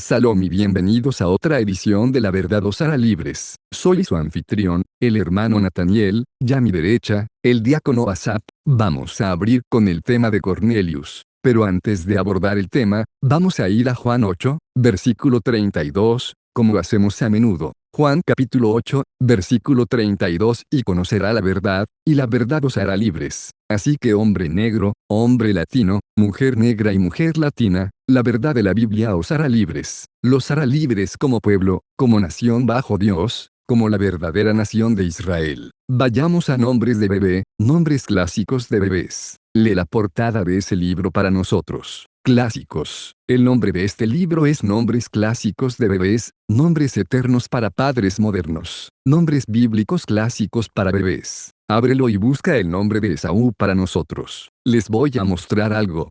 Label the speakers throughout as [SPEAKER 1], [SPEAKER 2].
[SPEAKER 1] Salom y bienvenidos a otra edición de La Verdad os hará libres. Soy su anfitrión, el hermano Nathaniel, y a mi derecha, el diácono Asap. Vamos a abrir con el tema de Cornelius. Pero antes de abordar el tema, vamos a ir a Juan 8, versículo 32, como lo hacemos a menudo. Juan capítulo 8, versículo 32 y conocerá la verdad, y la verdad os hará libres. Así que hombre negro, hombre latino, mujer negra y mujer latina, la verdad de la Biblia os hará libres. Los hará libres como pueblo, como nación bajo Dios, como la verdadera nación de Israel. Vayamos a nombres de bebé, nombres clásicos de bebés. Lee la portada de ese libro para nosotros. Clásicos. El nombre de este libro es Nombres clásicos de bebés, nombres eternos para padres modernos, nombres bíblicos clásicos para bebés. Ábrelo y busca el nombre de Esaú para nosotros. Les voy a mostrar algo.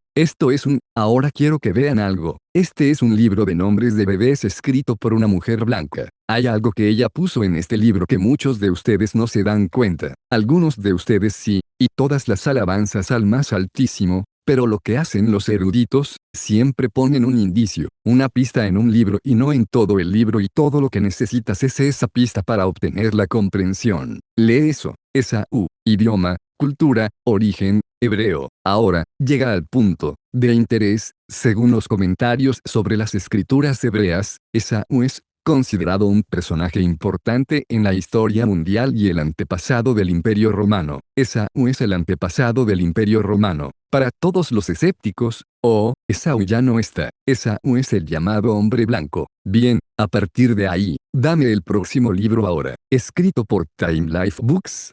[SPEAKER 1] Ahora quiero que vean algo. Este es un libro de nombres de bebés escrito por una mujer blanca. Hay algo que ella puso en este libro que muchos de ustedes no se dan cuenta. Algunos de ustedes sí, y todas las alabanzas al más altísimo. Pero lo que hacen los eruditos, siempre ponen un indicio, una pista en un libro y no en todo el libro, y todo lo que necesitas es esa pista para obtener la comprensión. Lee eso. Esaú, idioma, cultura, origen, hebreo. Ahora, llega al punto de interés. Según los comentarios sobre las escrituras hebreas, Esaú es considerado un personaje importante en la historia mundial y el antepasado del Imperio Romano. Esaú es el antepasado del Imperio Romano. Para todos los escépticos, Esaú ya no está. Esaú es el llamado hombre blanco. Bien, a partir de ahí, dame el próximo libro ahora. Escrito por Time Life Books,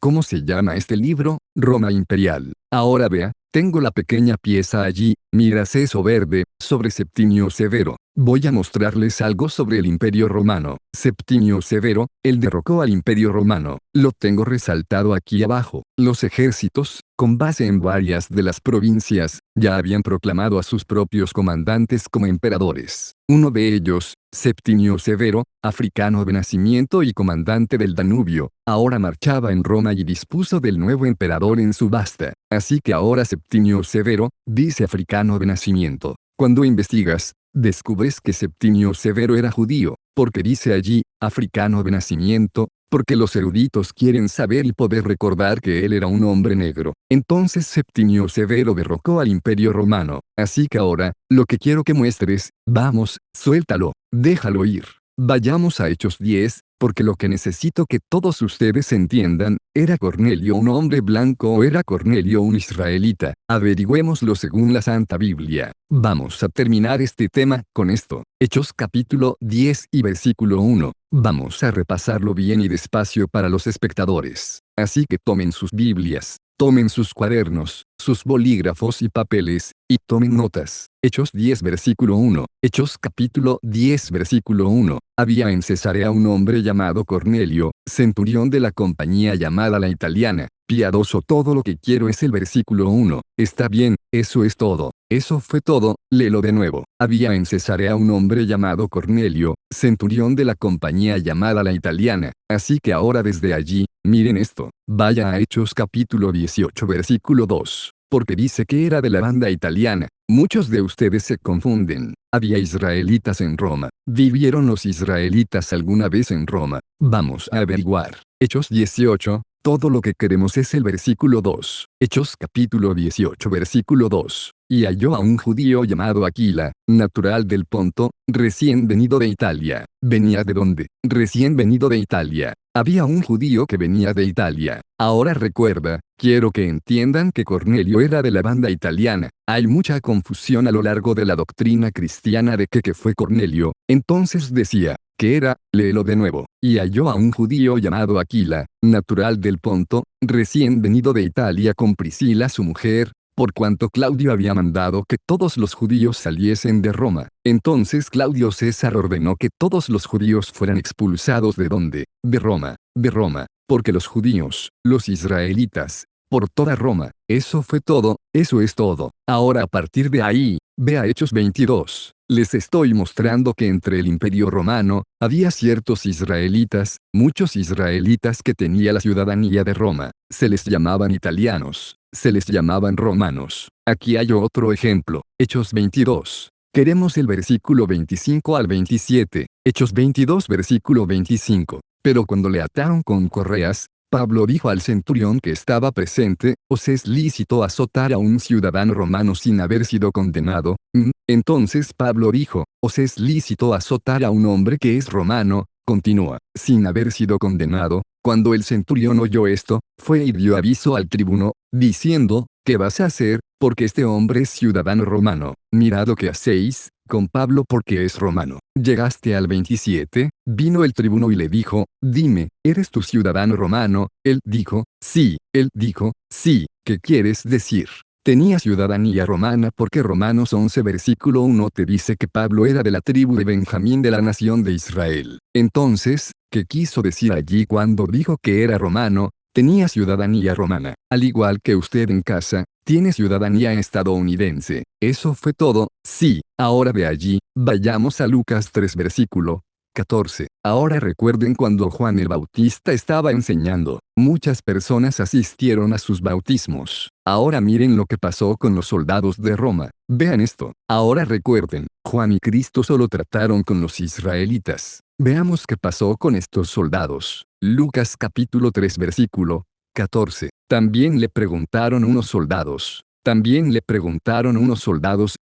[SPEAKER 1] ¿cómo se llama este libro? Roma Imperial. Ahora vea, tengo la pequeña pieza allí, miras eso verde, sobre Septimio Severo. Voy a mostrarles algo sobre el Imperio Romano. Septimio Severo, él derrocó al Imperio Romano. Lo tengo resaltado aquí abajo. Los ejércitos, con base en varias de las provincias, ya habían proclamado a sus propios comandantes como emperadores. Uno de ellos, Septimio Severo, africano de nacimiento y comandante del Danubio, ahora marchaba en Roma y dispuso del nuevo emperador en subasta. Así que ahora Septimio Severo, dice africano de nacimiento. Cuando investigas, descubres que Septimio Severo era judío, porque dice allí, africano de nacimiento, porque los eruditos quieren saber y poder recordar que él era un hombre negro. Entonces Septimio Severo derrocó al Imperio Romano. Así que ahora, lo que quiero que muestres, vamos, suéltalo, déjalo ir. Vayamos a Hechos 10, porque lo que necesito que todos ustedes entiendan, ¿era Cornelio un hombre blanco o era Cornelio un israelita? Averigüémoslo según la Santa Biblia. Vamos a terminar este tema con esto. Hechos capítulo 10 y versículo 1. Vamos a repasarlo bien y despacio para los espectadores. Así que tomen sus Biblias, tomen sus cuadernos, sus bolígrafos y papeles, y tomen notas. Hechos 10 versículo 1. Hechos capítulo 10 versículo 1. Había en Cesarea un hombre llamado Cornelio, centurión de la compañía llamada la Italiana. Piadoso, todo lo que quiero es el versículo 1. Está bien, eso es todo. Eso fue todo, léelo de nuevo. Había en Cesarea un hombre llamado Cornelio, centurión de la compañía llamada la Italiana. Así que ahora desde allí, miren esto. Vaya a Hechos capítulo 18 versículo 2. Porque dice que era de la banda italiana. Muchos de ustedes se confunden. Había israelitas en Roma. ¿Vivieron los israelitas alguna vez en Roma? Vamos a averiguar. Hechos 18. Todo lo que queremos es el versículo 2. Hechos capítulo 18 versículo 2. Y halló a un judío llamado Aquila, natural del Ponto, recién venido de Italia. ¿Venía de dónde? Recién venido de Italia. Había un judío que venía de Italia. Ahora recuerda, quiero que entiendan que Cornelio era de la banda italiana. Hay mucha confusión a lo largo de la doctrina cristiana de que fue Cornelio. Entonces decía, que era, léelo de nuevo, y halló a un judío llamado Aquila, natural del Ponto, recién venido de Italia con Priscila su mujer, por cuanto Claudio había mandado que todos los judíos saliesen de Roma. Entonces Claudio César ordenó que todos los judíos fueran expulsados ¿de dónde? De Roma, porque los judíos, los israelitas, por toda Roma, eso fue todo, eso es todo. Ahora a partir de ahí, ve a Hechos 22. Les estoy mostrando que entre el Imperio Romano, había ciertos israelitas, muchos israelitas que tenían la ciudadanía de Roma. Se les llamaban italianos, se les llamaban romanos. Aquí hay otro ejemplo. Hechos 22. Queremos el versículo 25 al 27, Hechos 22 versículo 25. Pero cuando le ataron con correas, Pablo dijo al centurión que estaba presente: ¿os es lícito azotar a un ciudadano romano sin haber sido condenado? Entonces Pablo dijo: ¿os es lícito azotar a un hombre que es romano? Continúa, sin haber sido condenado. Cuando el centurión oyó esto, fue y dio aviso al tribuno, diciendo: ¿qué vas a hacer? Porque este hombre es ciudadano romano. Mirad lo que hacéis con Pablo porque es romano. Llegaste al 27, vino el tribuno y le dijo: dime, ¿eres tu ciudadano romano? Él dijo: sí. Él dijo: sí. ¿Qué quieres decir? Tenía ciudadanía romana porque Romanos 11 versículo 1 te dice que Pablo era de la tribu de Benjamín de la nación de Israel. Entonces, ¿qué quiso decir allí cuando dijo que era romano? Tenía ciudadanía romana. Al igual que usted en casa, tiene ciudadanía estadounidense. Eso fue todo. Sí. Ahora de allí, vayamos a Lucas 3 versículo 14. Ahora recuerden cuando Juan el Bautista estaba enseñando, muchas personas asistieron a sus bautismos. Ahora miren lo que pasó con los soldados de Roma. Vean esto. Ahora recuerden, Juan y Cristo solo trataron con los israelitas. Veamos qué pasó con estos soldados. Lucas capítulo 3 versículo 14. También le preguntaron unos soldados,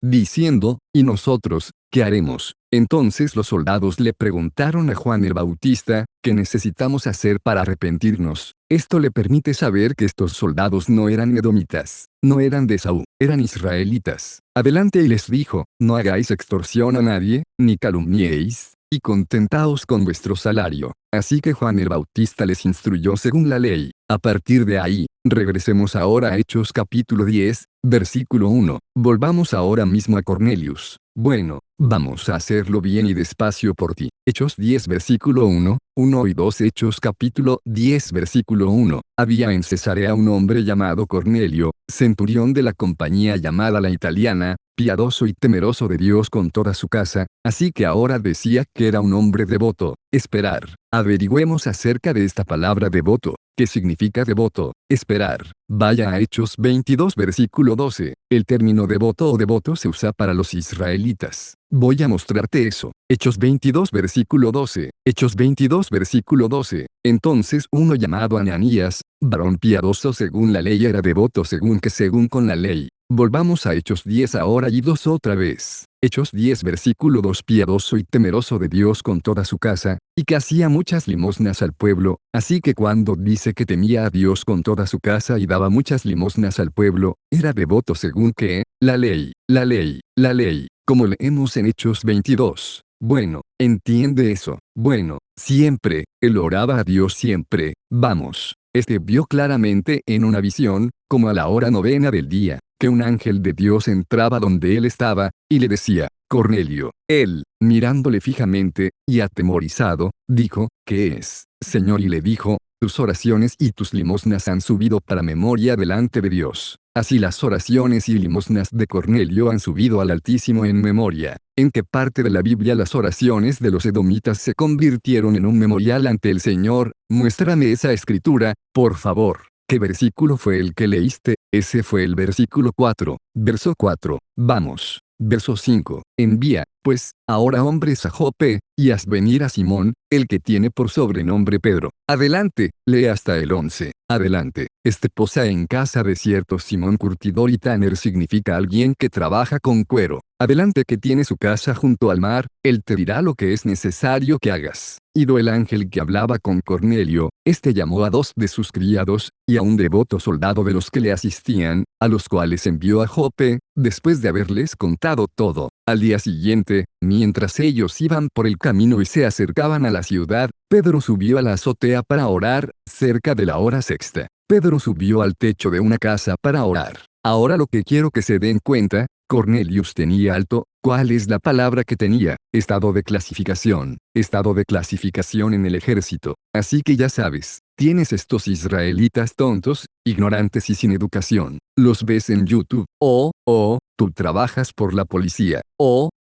[SPEAKER 1] diciendo: ¿y nosotros, qué haremos? Entonces los soldados le preguntaron a Juan el Bautista: ¿qué necesitamos hacer para arrepentirnos? Esto le permite saber que estos soldados no eran edomitas, no eran de Esaú, eran israelitas. Adelante y les dijo: no hagáis extorsión a nadie, ni calumniéis, y contentaos con vuestro salario. Así que Juan el Bautista les instruyó según la ley. A partir de ahí, regresemos ahora a Hechos capítulo 10, versículo 1. Volvamos ahora mismo a Cornelius. Bueno, vamos a hacerlo bien y despacio por ti. Hechos 10 versículo 1, 1 y 2. Hechos capítulo 10 versículo 1. Había en Cesarea un hombre llamado Cornelio, centurión de la compañía llamada la Italiana, piadoso y temeroso de Dios con toda su casa, así que ahora decía que era un hombre devoto. Esperar. Averigüemos acerca de esta palabra devoto. ¿Qué significa devoto? Esperar. Vaya a Hechos 22 versículo 12. El término devoto o devoto se usa para los israelitas. Voy a mostrarte eso. Hechos 22 versículo 12. Hechos 22 versículo 12. Entonces uno llamado Ananías, varón piadoso según la ley, era devoto según con la ley. Volvamos a Hechos 10 ahora y 2 otra vez. Hechos 10 versículo 2. Piadoso y temeroso de Dios con toda su casa, y que hacía muchas limosnas al pueblo. Así que cuando dice que temía a Dios con toda su casa y daba muchas limosnas al pueblo, era devoto según la ley, como leemos en Hechos 22. Bueno, entiende eso. Bueno, siempre, él oraba a Dios siempre. Vamos. Vio claramente en una visión, como a la hora novena del día, que un ángel de Dios entraba donde él estaba, y le decía: Cornelio. Él, mirándole fijamente, y atemorizado, dijo: ¿qué es, Señor? Y le dijo: tus oraciones y tus limosnas han subido para memoria delante de Dios. Así las oraciones y limosnas de Cornelio han subido al Altísimo en memoria. ¿En qué parte de la Biblia las oraciones de los edomitas se convirtieron en un memorial ante el Señor? Muéstrame esa escritura, por favor. ¿Qué versículo fue el que leíste? Ese fue el versículo 4. Verso 4. Vamos. Verso 5. Envía, pues, ahora hombres a Jope, y haz venir a Simón, el que tiene por sobrenombre Pedro. Adelante, lee hasta el 11. Adelante. Posa en casa de cierto Simón curtidor, y tanner significa alguien que trabaja con cuero. Adelante, que tiene su casa junto al mar, él te dirá lo que es necesario que hagas. Ido el ángel que hablaba con Cornelio, llamó a 2 de sus criados, y a un devoto soldado de los que le asistían, a los cuales envió a Jope, después de haberles contado todo. Al día siguiente, mientras ellos iban por el camino y se acercaban a la ciudad, Pedro subió a la azotea para orar, cerca de la hora sexta. Pedro subió al techo de una casa para orar. Ahora lo que quiero que se den cuenta, Cornelius tenía alto. ¿Cuál es la palabra que tenía? Estado de clasificación. Estado de clasificación en el ejército. Así que ya sabes, tienes estos israelitas tontos, ignorantes y sin educación. Los ves en YouTube. Tú trabajas por la policía.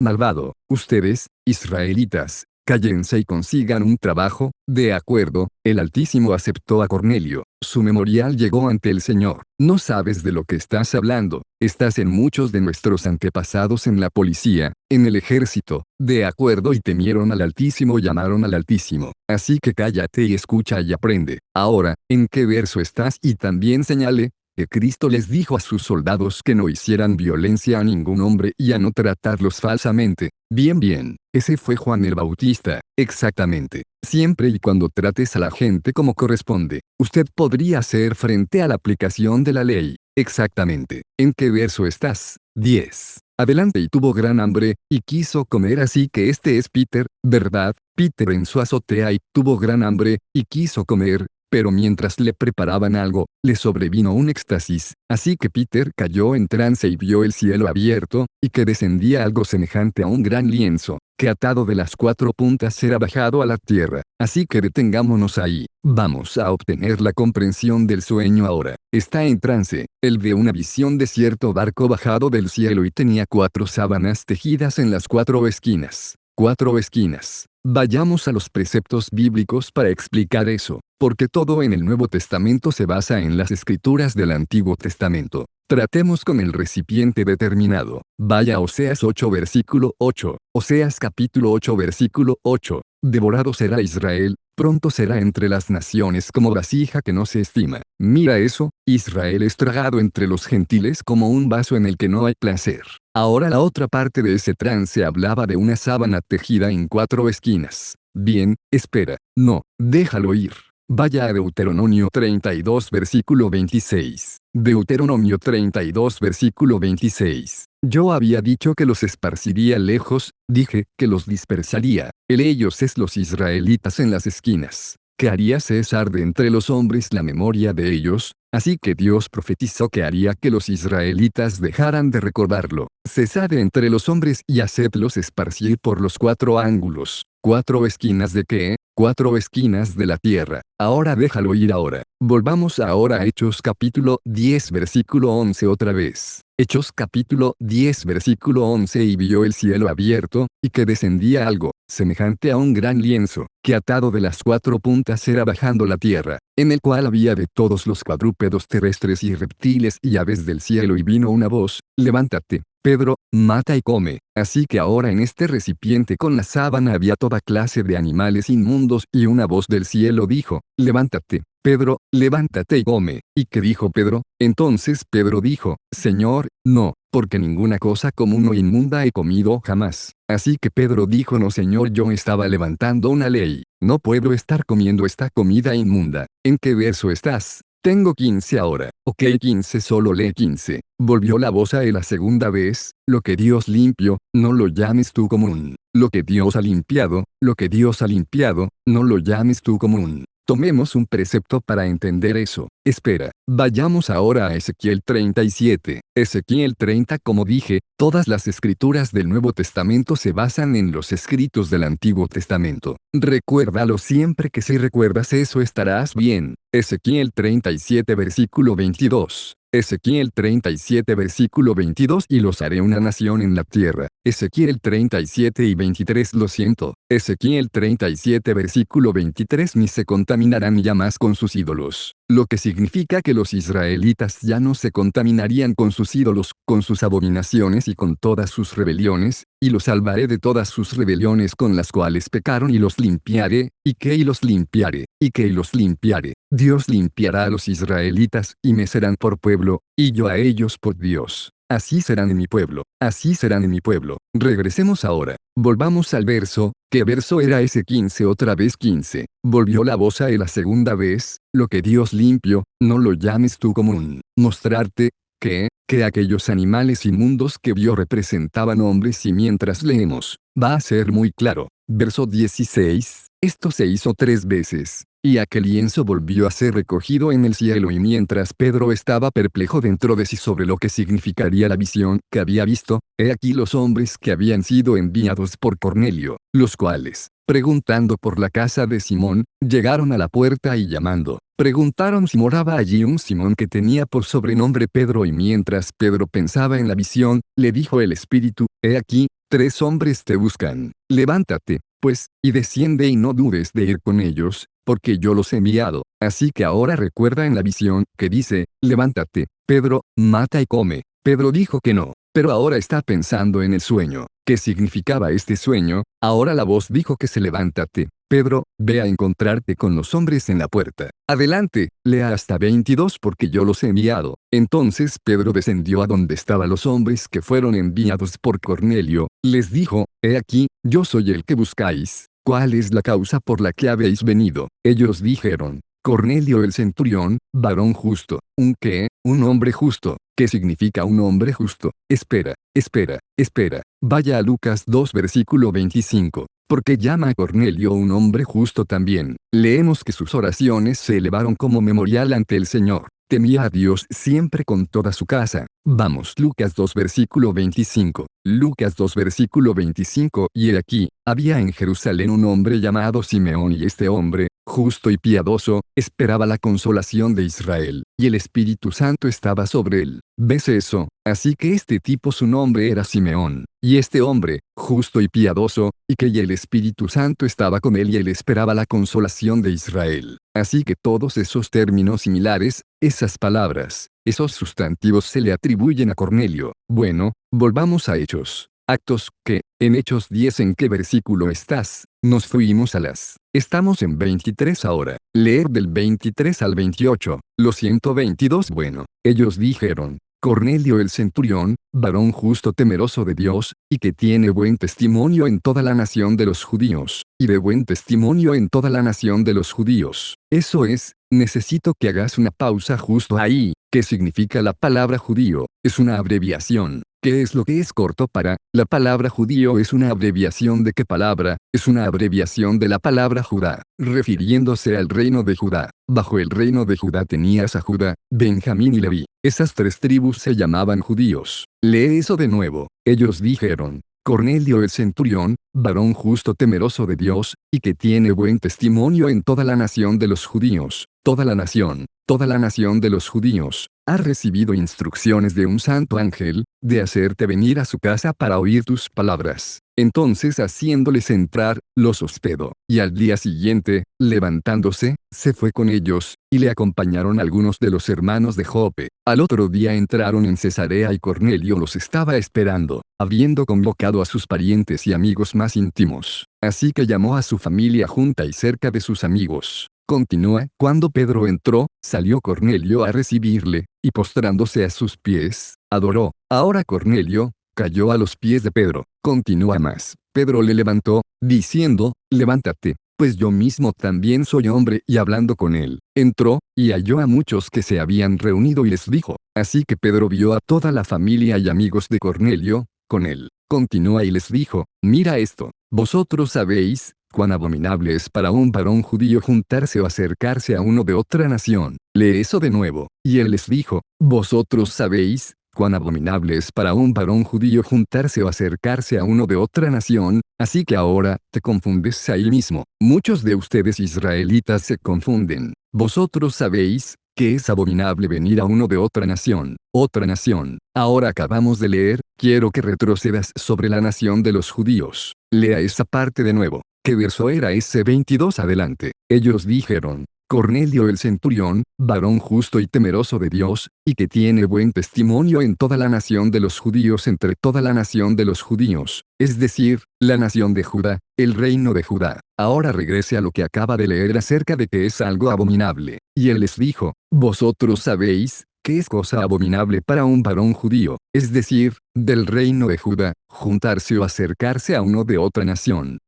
[SPEAKER 1] Malvado. Ustedes, israelitas, cállense y consigan un trabajo. De acuerdo, el Altísimo aceptó a Cornelio. Su memorial llegó ante el Señor. No sabes de lo que estás hablando. Estás en muchos de nuestros antepasados en la policía, en el ejército. De acuerdo, y temieron al Altísimo, llamaron al Altísimo. Así que cállate y escucha y aprende. Ahora, ¿en qué verso estás? Y también señale que Cristo les dijo a sus soldados que no hicieran violencia a ningún hombre y a no tratarlos falsamente. Bien, ese fue Juan el Bautista, exactamente. Siempre y cuando trates a la gente como corresponde, usted podría hacer frente a la aplicación de la ley. Exactamente. ¿En qué verso estás? 10. Adelante, y tuvo gran hambre, y quiso comer, así que este es Peter, ¿verdad? Peter en su azotea y tuvo gran hambre, y quiso comer. Pero mientras le preparaban algo, le sobrevino un éxtasis, así que Peter cayó en trance y vio el cielo abierto, y que descendía algo semejante a un gran lienzo, que atado de las 4 puntas era bajado a la tierra. Así que detengámonos ahí. Vamos a obtener la comprensión del sueño ahora. Está en trance. Él ve una visión de cierto barco bajado del cielo y tenía 4 sábanas tejidas en las 4 esquinas. 4 esquinas. Vayamos a los preceptos bíblicos para explicar eso, porque todo en el Nuevo Testamento se basa en las escrituras del Antiguo Testamento. Tratemos con el recipiente determinado. Vaya a Oseas 8 versículo 8. Oseas capítulo 8 versículo 8. Devorado será Israel, pronto será entre las naciones como vasija que no se estima. Mira eso, Israel es tragado entre los gentiles como un vaso en el que no hay placer. Ahora la otra parte de ese trance hablaba de una sábana tejida en 4 esquinas. Bien, espera, no, déjalo ir. Vaya a Deuteronomio 32 versículo 26. Deuteronomio 32 versículo 26. Yo había dicho que los esparciría lejos, dije que los dispersaría. El ellos es los israelitas en las esquinas. Que haría cesar de entre los hombres la memoria de ellos, así que Dios profetizó que haría que los israelitas dejaran de recordarlo. Cesad de entre los hombres y hacedlos esparcir por los 4 ángulos. 4 esquinas de qué? 4 esquinas de la tierra. Ahora déjalo ir ahora. Volvamos ahora a Hechos capítulo 10 versículo 11 otra vez. Hechos capítulo 10 versículo 11 y vio el cielo abierto, y que descendía algo, semejante a un gran lienzo, que atado de las 4 puntas era bajando la tierra, en el cual había de todos los cuadrúpedos terrestres y reptiles y aves del cielo, y vino una voz, levántate, Pedro, mata y come. Así que ahora en este recipiente con la sábana había toda clase de animales inmundos, y una voz del cielo dijo, levántate, Pedro, levántate y come. ¿Y qué dijo Pedro? Entonces Pedro dijo, Señor, no, porque ninguna cosa común o inmunda he comido jamás. Así que Pedro dijo, no Señor, yo estaba levantando una ley, no puedo estar comiendo esta comida inmunda. ¿En qué verso estás? Tengo 15 ahora. Ok, 15, solo lee 15. Volvió la voz a él la segunda vez, lo que Dios limpió, no lo llames tú común. Lo que Dios ha limpiado, lo que Dios ha limpiado, no lo llames tú común. Tomemos un precepto para entender eso. Espera, vayamos ahora a Ezequiel 37. Ezequiel 30, como dije, todas las escrituras del Nuevo Testamento se basan en los escritos del Antiguo Testamento. Recuérdalo siempre, que si recuerdas eso estarás bien. Ezequiel 37 versículo 22. Ezequiel 37 versículo 22 y los haré una nación en la tierra. Ezequiel 37 y 23 lo siento. Ezequiel 37 versículo 23 ni se contaminarán ya más con sus ídolos. Lo que significa que los israelitas ya no se contaminarían con sus ídolos, con sus abominaciones y con todas sus rebeliones, y los salvaré de todas sus rebeliones con las cuales pecaron y los limpiaré, y que y los limpiaré, y que y los limpiaré. Dios limpiará a los israelitas y me serán por pueblo, y yo a ellos por Dios. Así serán en mi pueblo, así serán en mi pueblo. Regresemos ahora. Volvamos al verso. ¿Qué verso era ese? 15, otra vez 15. Volvió la voz a él la segunda vez, lo que Dios limpió, no lo llames tú común. Mostrarte, que aquellos animales inmundos que vio representaban hombres, y mientras leemos, va a ser muy claro. Verso 16, esto se hizo 3 veces. Y aquel lienzo volvió a ser recogido en el cielo, y mientras Pedro estaba perplejo dentro de sí sobre lo que significaría la visión que había visto, he aquí los hombres que habían sido enviados por Cornelio, los cuales, preguntando por la casa de Simón, llegaron a la puerta y llamando, preguntaron si moraba allí un Simón que tenía por sobrenombre Pedro, y mientras Pedro pensaba en la visión, le dijo el Espíritu, he aquí, 3 hombres te buscan. Levántate, pues, y desciende y no dudes de ir con ellos, porque yo los he enviado. Así que ahora recuerda en la visión que dice, levántate, Pedro, mata y come. Pedro dijo que no, pero ahora está pensando en el sueño. ¿Qué significaba este sueño? Ahora la voz dijo que se levántate, Pedro, ve a encontrarte con los hombres en la puerta. Adelante, lea hasta 22 porque yo los he enviado. Entonces Pedro descendió a donde estaban los hombres que fueron enviados por Cornelio, les dijo, he aquí, yo soy el que buscáis. ¿Cuál es la causa por la que habéis venido? Ellos dijeron, Cornelio el centurión, varón justo. ¿Un qué? Un hombre justo. ¿Qué significa un hombre justo? Espera, espera, espera. Vaya a Lucas 2 versículo 25. Porque llama a Cornelio un hombre justo también. Leemos que sus oraciones se elevaron como memorial ante el Señor. Temía a Dios siempre con toda su casa. Vamos, Lucas 2 versículo 25. Lucas 2 versículo 25. Y he aquí, había en Jerusalén un hombre llamado Simeón y este hombre, justo y piadoso, esperaba la consolación de Israel, y el Espíritu Santo estaba sobre él. ¿Ves eso? Así que este tipo su nombre era Simeón, y este hombre, justo y piadoso, y que el Espíritu Santo estaba con él y él esperaba la consolación de Israel. Así que todos esos términos similares, esas palabras, esos sustantivos se le atribuyen a Cornelio. Bueno, volvamos a Hechos. Actos, que, en Hechos 10 ¿en qué versículo estás? Nos fuimos a las. Estamos en 23 ahora. Leer del 23 al 28. Lo siento 22. Bueno, ellos dijeron, Cornelio el centurión, varón justo temeroso de Dios, y que tiene buen testimonio en toda la nación de los judíos, y de buen testimonio en toda la nación de los judíos. Eso es, necesito que hagas una pausa justo ahí. ¿Qué significa la palabra judío? Es una abreviación. ¿Qué es lo que es corto para? La palabra judío es una abreviación de qué palabra, es una abreviación de la palabra Judá, refiriéndose al reino de Judá. Bajo el reino de Judá tenías a Judá, Benjamín y Leví. Esas tres tribus se llamaban judíos. Lee eso de nuevo. Ellos dijeron, Cornelio el centurión, varón justo temeroso de Dios, y que tiene buen testimonio en toda la nación de los judíos. Toda la nación de los judíos, ha recibido instrucciones de un santo ángel, de hacerte venir a su casa para oír tus palabras. Entonces haciéndoles entrar, los hospedó, y al día siguiente, levantándose, se fue con ellos, y le acompañaron algunos de los hermanos de Jope. Al otro día entraron en Cesarea y Cornelio los estaba esperando, habiendo convocado a sus parientes y amigos más íntimos. Así que llamó a su familia junta y cerca de sus amigos. Continúa, cuando Pedro entró, salió Cornelio a recibirle, y postrándose a sus pies, adoró. Ahora Cornelio, cayó a los pies de Pedro. Continúa más. Pedro le levantó, diciendo, levántate, pues yo mismo también soy hombre. Y hablando con él, entró, y halló a muchos que se habían reunido y les dijo. Así que Pedro vio a toda la familia y amigos de Cornelio, con él. Continúa y les dijo, mira esto, vosotros sabéis, cuán abominable es para un varón judío juntarse o acercarse a uno de otra nación. Lee eso de nuevo. Y él les dijo, vosotros sabéis, cuán abominable es para un varón judío juntarse o acercarse a uno de otra nación, así que ahora, te confundes ahí mismo. Muchos de ustedes israelitas se confunden. Vosotros sabéis, que es abominable venir a uno de otra nación. Otra nación. Ahora acabamos de leer, quiero que retrocedas sobre la nación de los judíos. Lea esa parte de nuevo. ¿Qué verso era ese? 22 adelante. Ellos dijeron, Cornelio el centurión, varón justo y temeroso de Dios, y que tiene buen testimonio en toda la nación de los judíos entre toda la nación de los judíos, es decir, la nación de Judá, el reino de Judá. Ahora regrese a lo que acaba de leer acerca de que es algo abominable. Y él les dijo, vosotros sabéis, que es cosa abominable para un varón judío, es decir, del reino de Judá, juntarse o acercarse a uno de otra nación.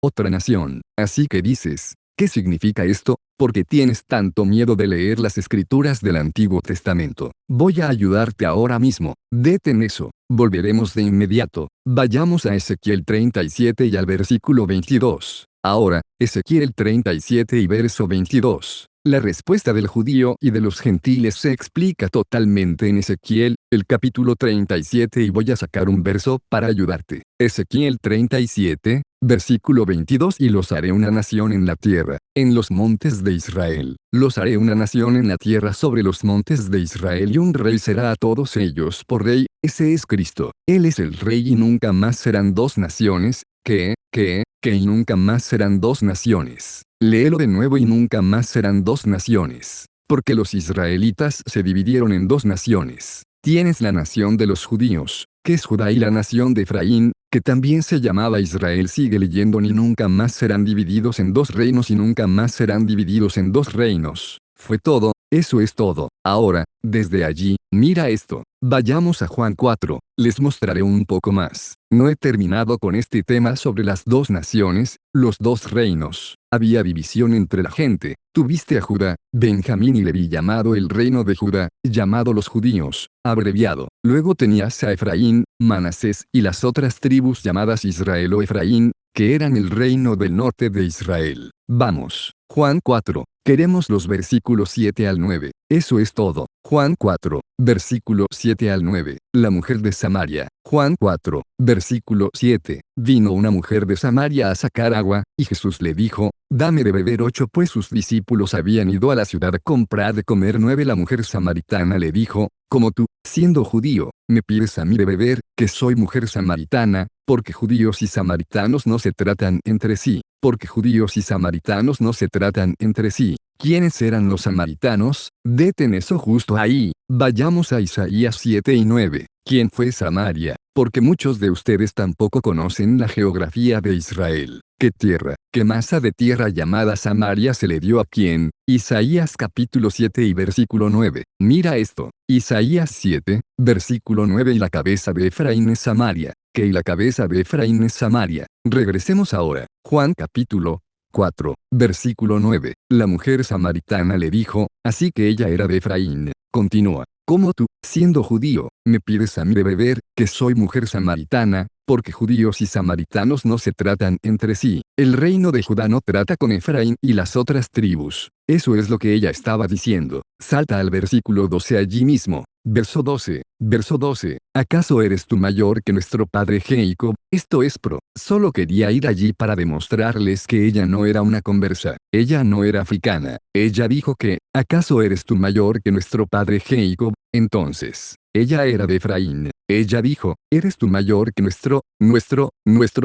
[SPEAKER 1] Otra nación. Así que dices, ¿qué significa esto? Porque tienes tanto miedo de leer las escrituras del Antiguo Testamento. Voy a ayudarte ahora mismo. Detén eso. Volveremos de inmediato. Vayamos a Ezequiel 37 y al versículo 22. Ahora, Ezequiel 37 y verso 22. La respuesta del judío y de los gentiles se explica totalmente en Ezequiel, el capítulo 37 y voy a sacar un verso para ayudarte. Ezequiel 37, versículo 22 y los haré una nación en la tierra, en los montes de Israel. Los haré una nación en la tierra sobre los montes de Israel y un rey será a todos ellos por rey, ese es Cristo. Él es el rey y nunca más serán dos naciones, que que y nunca más serán dos naciones. Léelo de nuevo y nunca más serán dos naciones. Porque los israelitas se dividieron en dos naciones. Tienes la nación de los judíos, que es Judá, y la nación de Efraín, que también se llamaba Israel. Sigue leyendo. Ni nunca más serán divididos en dos reinos y nunca más serán divididos en dos reinos. Fue todo, eso es todo. Ahora, desde allí, mira esto. Vayamos a Juan 4, les mostraré un poco más. No he terminado con este tema sobre las dos naciones, los dos reinos. Había división entre la gente. Tuviste a Judá, Benjamín y Leví, llamado el reino de Judá, llamado los judíos, abreviado. Luego tenías a Efraín, Manasés y las otras tribus llamadas Israel o Efraín, que eran el reino del norte de Israel. Vamos, Juan 4. Queremos los versículos 7 al 9. Eso es todo. Juan 4, versículo 7 al 9. La mujer de Samaria. Juan 4, versículo 7. Vino una mujer de Samaria a sacar agua, y Jesús le dijo, dame de beber. 8. Pues sus discípulos habían ido a la ciudad a comprar de comer. 9. La mujer samaritana le dijo, como tú, siendo judío, me pides a mí de beber, que soy mujer samaritana, porque judíos y samaritanos no se tratan entre sí, porque judíos y samaritanos no se tratan entre sí. ¿Quiénes eran los samaritanos? Deten eso justo ahí. Vayamos a Isaías 7 y 9. ¿Quién fue Samaria? Porque muchos de ustedes tampoco conocen la geografía de Israel. ¿Qué tierra, qué masa de tierra llamada Samaria se le dio a quién? Isaías capítulo 7 y versículo 9. Mira esto. Isaías 7, versículo 9. Y la cabeza de Efraín es Samaria, que y la cabeza de Efraín es Samaria. Regresemos ahora. Juan capítulo 4, versículo 9. La mujer samaritana le dijo, así que ella era de Efraín. Continúa. ¿Cómo tú, siendo judío, me pides a mí de beber, que soy mujer samaritana? Porque judíos y samaritanos no se tratan entre sí. El reino de Judá no trata con Efraín y las otras tribus. Eso es lo que ella estaba diciendo. Salta al versículo 12 allí mismo. Verso 12. Verso 12. ¿Acaso eres tú mayor que nuestro padre Jacob? Esto es solo quería ir allí para demostrarles que ella no era una conversa. Ella no era africana. Ella dijo que, ¿acaso eres tú mayor que nuestro padre Jacob? Entonces, ella era de Efraín. Ella dijo, ¿eres tú mayor que nuestro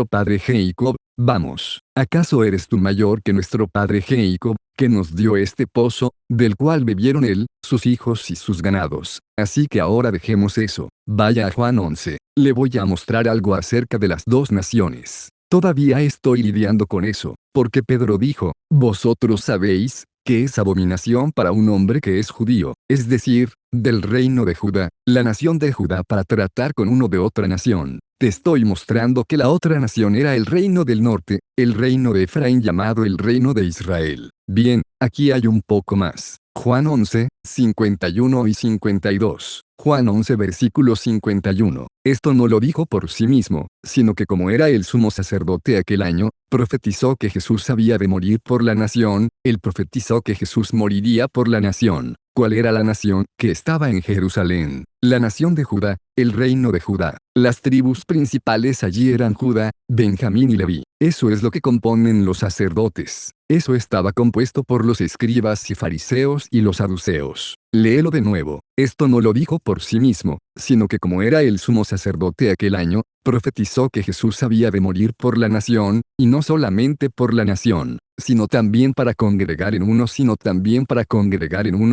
[SPEAKER 1] padre Jacob? Vamos, ¿acaso eres tú mayor que nuestro padre Jacob, que nos dio este pozo, del cual bebieron él, sus hijos y sus ganados? Así que ahora dejemos eso. Vaya a Juan 11. Le voy a mostrar algo acerca de las dos naciones. Todavía estoy lidiando con eso, porque Pedro dijo, vosotros sabéis, que es abominación para un hombre que es judío, es decir, del reino de Judá, la nación de Judá, para tratar con uno de otra nación. Te estoy mostrando que la otra nación era el reino del norte, el reino de Efraín, llamado el reino de Israel. Bien, aquí hay un poco más. Juan 11, 51 y 52. Juan 11 versículo 51. Esto no lo dijo por sí mismo, sino que como era el sumo sacerdote aquel año, profetizó que Jesús había de morir por la nación, él profetizó que Jesús moriría por la nación. ¿Cuál era la nación? Que estaba en Jerusalén. La nación de Judá, el reino de Judá. Las tribus principales allí eran Judá, Benjamín y Leví. Eso es lo que componen los sacerdotes. Eso estaba compuesto por los escribas y fariseos y los saduceos. Léelo de nuevo. Esto no lo dijo por sí mismo, sino que como era el sumo sacerdote aquel año, profetizó que Jesús había de morir por la nación, y no solamente por la nación, sino también para congregar en uno,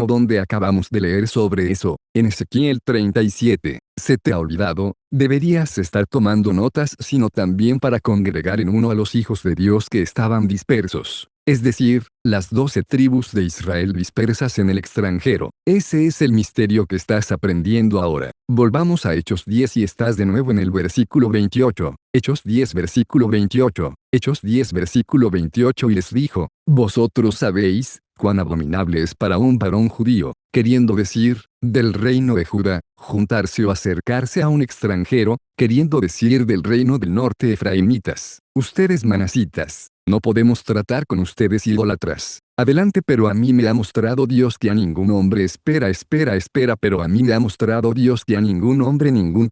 [SPEAKER 1] donde acabamos de leer sobre eso, en Ezequiel 37. ¿Se te ha olvidado? Deberías estar tomando notas, sino también para congregar en uno a los hijos de Dios que estaban dispersos. Es decir, las 12 tribus de Israel dispersas en el extranjero. Ese es el misterio que estás aprendiendo ahora. Volvamos a Hechos 10 y estás de nuevo en el versículo 28. Hechos 10 versículo 28. Hechos 10 versículo 28. Y les dijo, vosotros sabéis, cuán abominable es para un varón judío, queriendo decir, del reino de Judá, juntarse o acercarse a un extranjero, queriendo decir del reino del norte efraimitas. Ustedes manasitas, no podemos tratar con ustedes idólatras. Adelante, pero a mí me ha mostrado Dios que a ningún hombre espera, pero a mí me ha mostrado Dios que a ningún hombre, ningún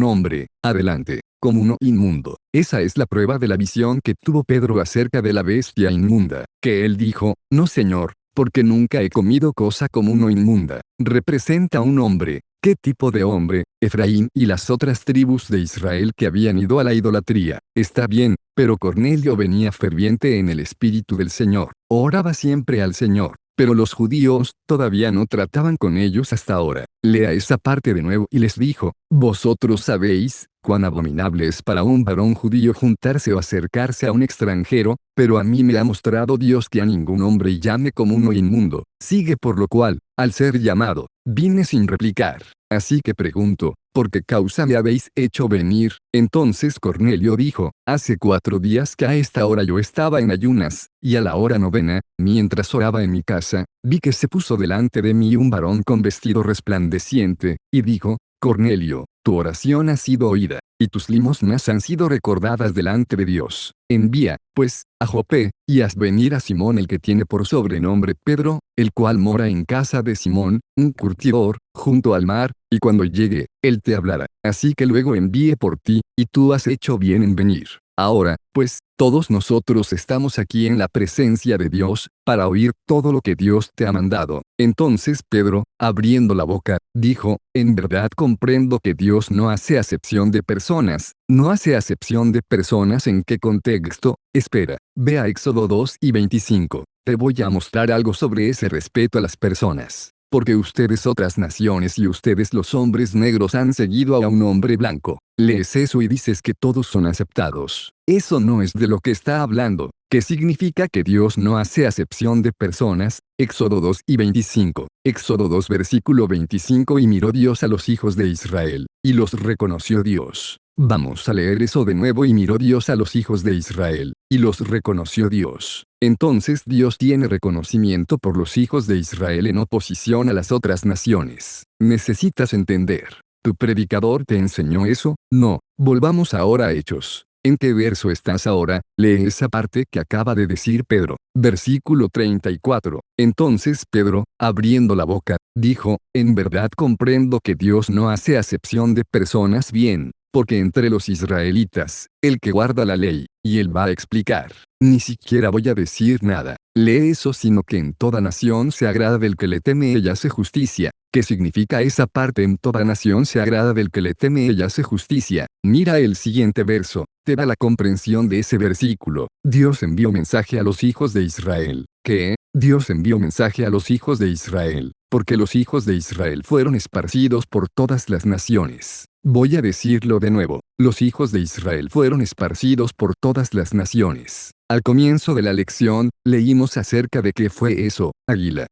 [SPEAKER 1] hombre. Adelante, como uno inmundo. Esa es la prueba de la visión que tuvo Pedro acerca de la bestia inmunda, que él dijo, no Señor, porque nunca he comido cosa como uno inmunda. Representa a un hombre, ¿Qué tipo de hombre? Efraín y las otras tribus de Israel que habían ido a la idolatría. Está bien, pero Cornelio venía ferviente en el espíritu del Señor. Oraba siempre al Señor. Pero los judíos todavía no trataban con ellos hasta ahora. Lea esa parte de nuevo y les dijo, vosotros sabéis cuán abominable es para un varón judío juntarse o acercarse a un extranjero, pero a mí me ha mostrado Dios que a ningún hombre llame como uno inmundo. Sigue por lo cual, al ser llamado, vine sin replicar. Así que pregunto, ¿por qué causa me habéis hecho venir? Entonces Cornelio dijo, hace 4 días que a esta hora yo estaba en ayunas, y a la hora novena, mientras oraba en mi casa, vi que se puso delante de mí un varón con vestido resplandeciente, y dijo, Cornelio, tu oración ha sido oída, y tus limosnas han sido recordadas delante de Dios. Envía, pues, a Jope, y haz venir a Simón el que tiene por sobrenombre Pedro, el cual mora en casa de Simón, un curtidor, junto al mar, y cuando llegue, él te hablará. Así que luego envíe por ti, y tú has hecho bien en venir. Ahora, pues, todos nosotros estamos aquí en la presencia de Dios, para oír todo lo que Dios te ha mandado. Entonces Pedro, abriendo la boca, dijo, en verdad comprendo que Dios no hace acepción de personas. ¿No hace acepción de personas en qué contexto? Espera, ve a Éxodo 2 y 25. Te voy a mostrar algo sobre ese respeto a las personas. Porque ustedes otras naciones y ustedes los hombres negros han seguido a un hombre blanco. Lees eso y dices que todos son aceptados. Eso no es de lo que está hablando. ¿Qué significa que Dios no hace acepción de personas? Éxodo 2 y 25. Éxodo 2 versículo 25 y miró Dios a los hijos de Israel, y los reconoció Dios. Vamos a leer eso de nuevo y miró Dios a los hijos de Israel, y los reconoció Dios. Entonces Dios tiene reconocimiento por los hijos de Israel en oposición a las otras naciones. Necesitas entender. ¿Tu predicador te enseñó eso? No. Volvamos ahora a Hechos. ¿En qué verso estás ahora? Lee esa parte que acaba de decir Pedro. Versículo 34. Entonces Pedro, abriendo la boca, dijo, en verdad comprendo que Dios no hace acepción de personas bien, porque entre los israelitas, el que guarda la ley, y él va a explicar. Ni siquiera voy a decir nada. Lee eso sino que en toda nación se agrada del que le teme y hace justicia. ¿Qué significa esa parte? En toda nación se agrada del que le teme y hace justicia. Mira el siguiente verso. Te da la comprensión de ese versículo. Dios envió mensaje a los hijos de Israel. ¿Qué? Dios envió mensaje a los hijos de Israel, porque los hijos de Israel fueron esparcidos por todas las naciones. Voy a decirlo de nuevo. Los hijos de Israel fueron esparcidos por todas las naciones. Al comienzo de la lección, leímos acerca de qué fue eso. Águila.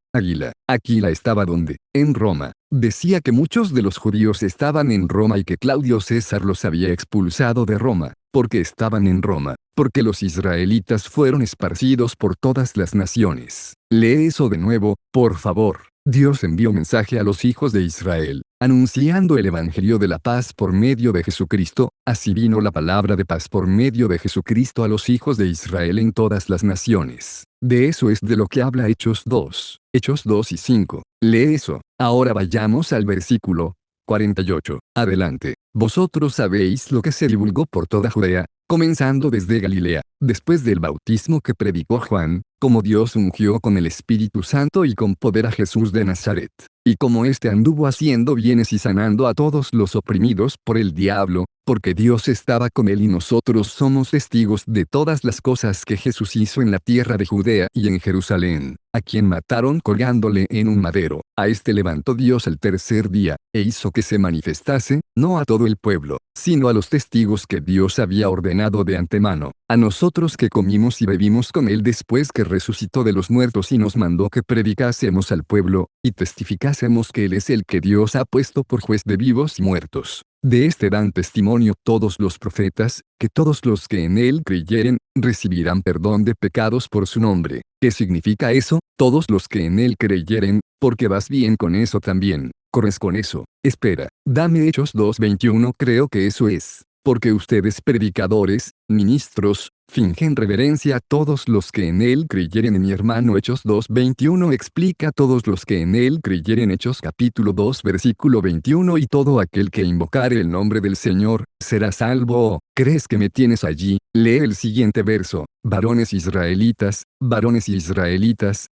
[SPEAKER 1] Aquila estaba donde, en Roma. Decía que muchos de los judíos estaban en Roma y que Claudio César los había expulsado de Roma, porque estaban en Roma, porque los israelitas fueron esparcidos por todas las naciones. Lee eso de nuevo, por favor. Dios envió mensaje a los hijos de Israel, anunciando el evangelio de la paz por medio de Jesucristo. Así vino la palabra de paz por medio de Jesucristo a los hijos de Israel en todas las naciones. De eso es de lo que habla Hechos 2. Hechos 2 y 5. Lee eso. Ahora vayamos al versículo 48. Adelante. Vosotros sabéis lo que se divulgó por toda Judea, comenzando desde Galilea, después del bautismo que predicó Juan, como Dios ungió con el Espíritu Santo y con poder a Jesús de Nazaret, y como éste anduvo haciendo bienes y sanando a todos los oprimidos por el diablo, porque Dios estaba con él y nosotros somos testigos de todas las cosas que Jesús hizo en la tierra de Judea y en Jerusalén, a quien mataron colgándole en un madero. A este levantó Dios el tercer día, e hizo que se manifestase, no a todo el pueblo, sino a los testigos que Dios había ordenado de antemano, a nosotros que comimos y bebimos con él después que resucitó de los muertos y nos mandó que predicásemos al pueblo, y testificásemos que él es el que Dios ha puesto por juez de vivos y muertos. De este dan testimonio todos los profetas, que todos los que en él creyeren, recibirán perdón de pecados por su nombre. ¿Qué significa eso? Todos los que en él creyeren, porque vas bien con eso también. Corres con eso. Espera, dame Hechos 2:21, creo que eso es. Porque ustedes predicadores, ministros, fingen reverencia a todos los que en él creyeren. En mi hermano Hechos 2:21 explica: todos los que en él creyeren. Hechos capítulo 2 versículo 21. Y todo aquel que invocare el nombre del Señor, será salvo. ¿Crees que me tienes allí? Lee el siguiente verso. Varones israelitas,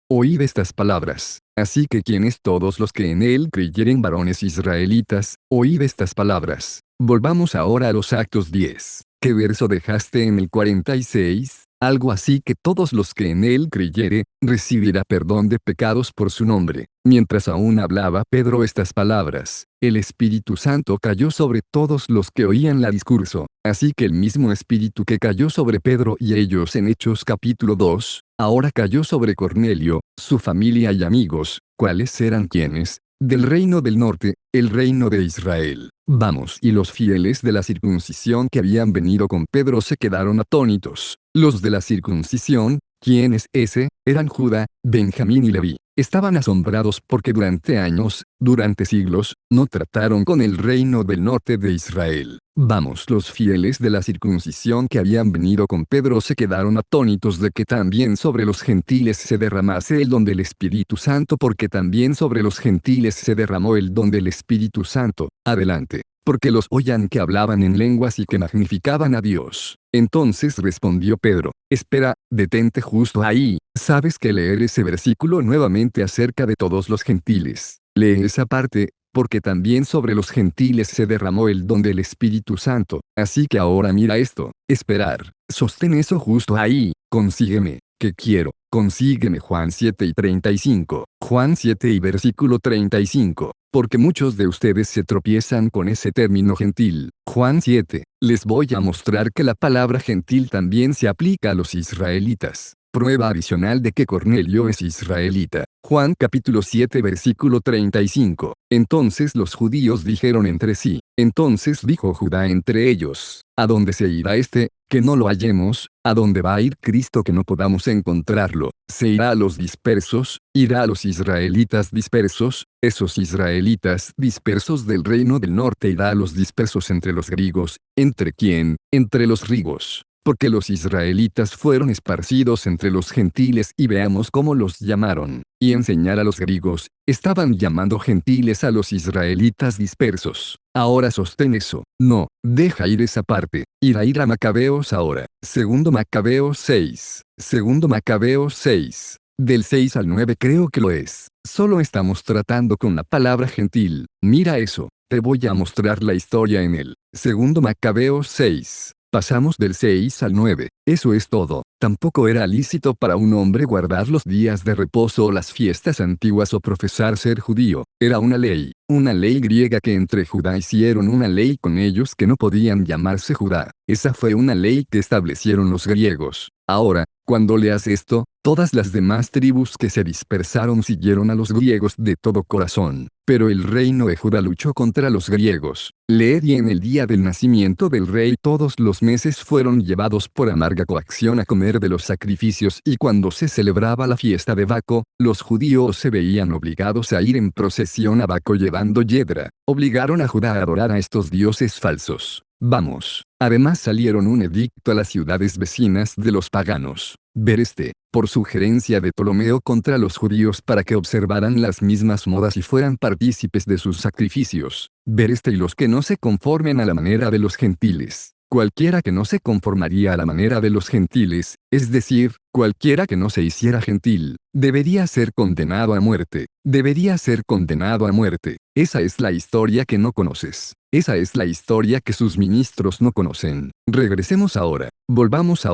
[SPEAKER 1] oíd estas palabras. Así que ¿quiénes todos los que en él creyeren? Varones israelitas, oíd estas palabras. Volvamos ahora a los Actos 10. ¿Qué verso dejaste en el 46? Algo así: que todos los que en él creyere, recibirá perdón de pecados por su nombre. Mientras aún hablaba Pedro estas palabras, el Espíritu Santo cayó sobre todos los que oían la discurso. Así que el mismo Espíritu que cayó sobre Pedro y ellos en Hechos capítulo 2, ahora cayó sobre Cornelio, su familia y amigos. ¿Cuáles eran quienes? Del reino del norte, el reino de Israel. Vamos, y los fieles de la circuncisión que habían venido con Pedro se quedaron atónitos. Los de la circuncisión, ¿quién es ese? Eran Judá, Benjamín y Leví. Estaban asombrados porque durante años, durante siglos, no trataron con el reino del norte de Israel. Vamos, los fieles de la circuncisión que habían venido con Pedro se quedaron atónitos de que también sobre los gentiles se derramase el don del Espíritu Santo, porque también sobre los gentiles se derramó el don del Espíritu Santo. Adelante. Porque los oían que hablaban en lenguas y que magnificaban a Dios. Entonces respondió Pedro: espera, detente justo ahí. ¿Sabes que leer ese versículo nuevamente acerca de todos los gentiles? Lee esa parte, porque también sobre los gentiles se derramó el don del Espíritu Santo. Así que ahora mira esto: esperar. Sostén eso justo ahí. Consígueme. ¿Qué quiero? Consígueme Juan 7:35. Juan 7 y versículo 35. Porque muchos de ustedes se tropiezan con ese término gentil. Juan 7. Les voy a mostrar que la palabra gentil también se aplica a los israelitas. Prueba adicional de que Cornelio es israelita. Juan capítulo 7 versículo 35. Entonces los judíos dijeron entre sí. Entonces dijo Judá entre ellos: ¿a dónde se irá este, que no lo hallemos? ¿A dónde va a ir Cristo que no podamos encontrarlo? ¿Se irá a los dispersos? ¿Irá a los israelitas dispersos? Esos israelitas dispersos del reino del norte irá a los dispersos entre los griegos. ¿Entre quién? Entre los griegos. Porque los israelitas fueron esparcidos entre los gentiles, y veamos cómo los llamaron. Y enseñar a los griegos, estaban llamando gentiles a los israelitas dispersos. Ahora sostén eso. No, deja ir esa parte. Ir a Macabeos ahora. Segundo Macabeos 6. Segundo Macabeos 6. Del 6 al 9 creo que lo es. Solo estamos tratando con la palabra gentil. Mira eso. Te voy a mostrar la historia en el Segundo Macabeos 6. Pasamos del 6 al 9. Eso es todo. Tampoco era lícito para un hombre guardar los días de reposo o las fiestas antiguas o profesar ser judío. Era una ley griega que entre Judá hicieron una ley con ellos que no podían llamarse Judá. Esa fue una ley que establecieron los griegos. Ahora, cuando leas esto, todas las demás tribus que se dispersaron siguieron a los griegos de todo corazón. Pero el reino de Judá luchó contra los griegos. Leed: y en el día del nacimiento del rey todos los meses fueron llevados por amarga coacción a comer de los sacrificios, y cuando se celebraba la fiesta de Baco, los judíos se veían obligados a ir en procesión a Baco llevando yedra. Obligaron a Judá a adorar a estos dioses falsos. Vamos. Además salieron un edicto a las ciudades vecinas de los paganos. Ver por sugerencia de Ptolomeo contra los judíos, para que observaran las mismas modas y fueran partícipes de sus sacrificios. Ver y los que no se conformen a la manera de los gentiles. Cualquiera que no se conformaría a la manera de los gentiles, es decir, cualquiera que no se hiciera gentil, debería ser condenado a muerte. Debería ser condenado a muerte. Esa es la historia que no conoces. Esa es la historia que sus ministros no conocen. Regresemos ahora. Volvamos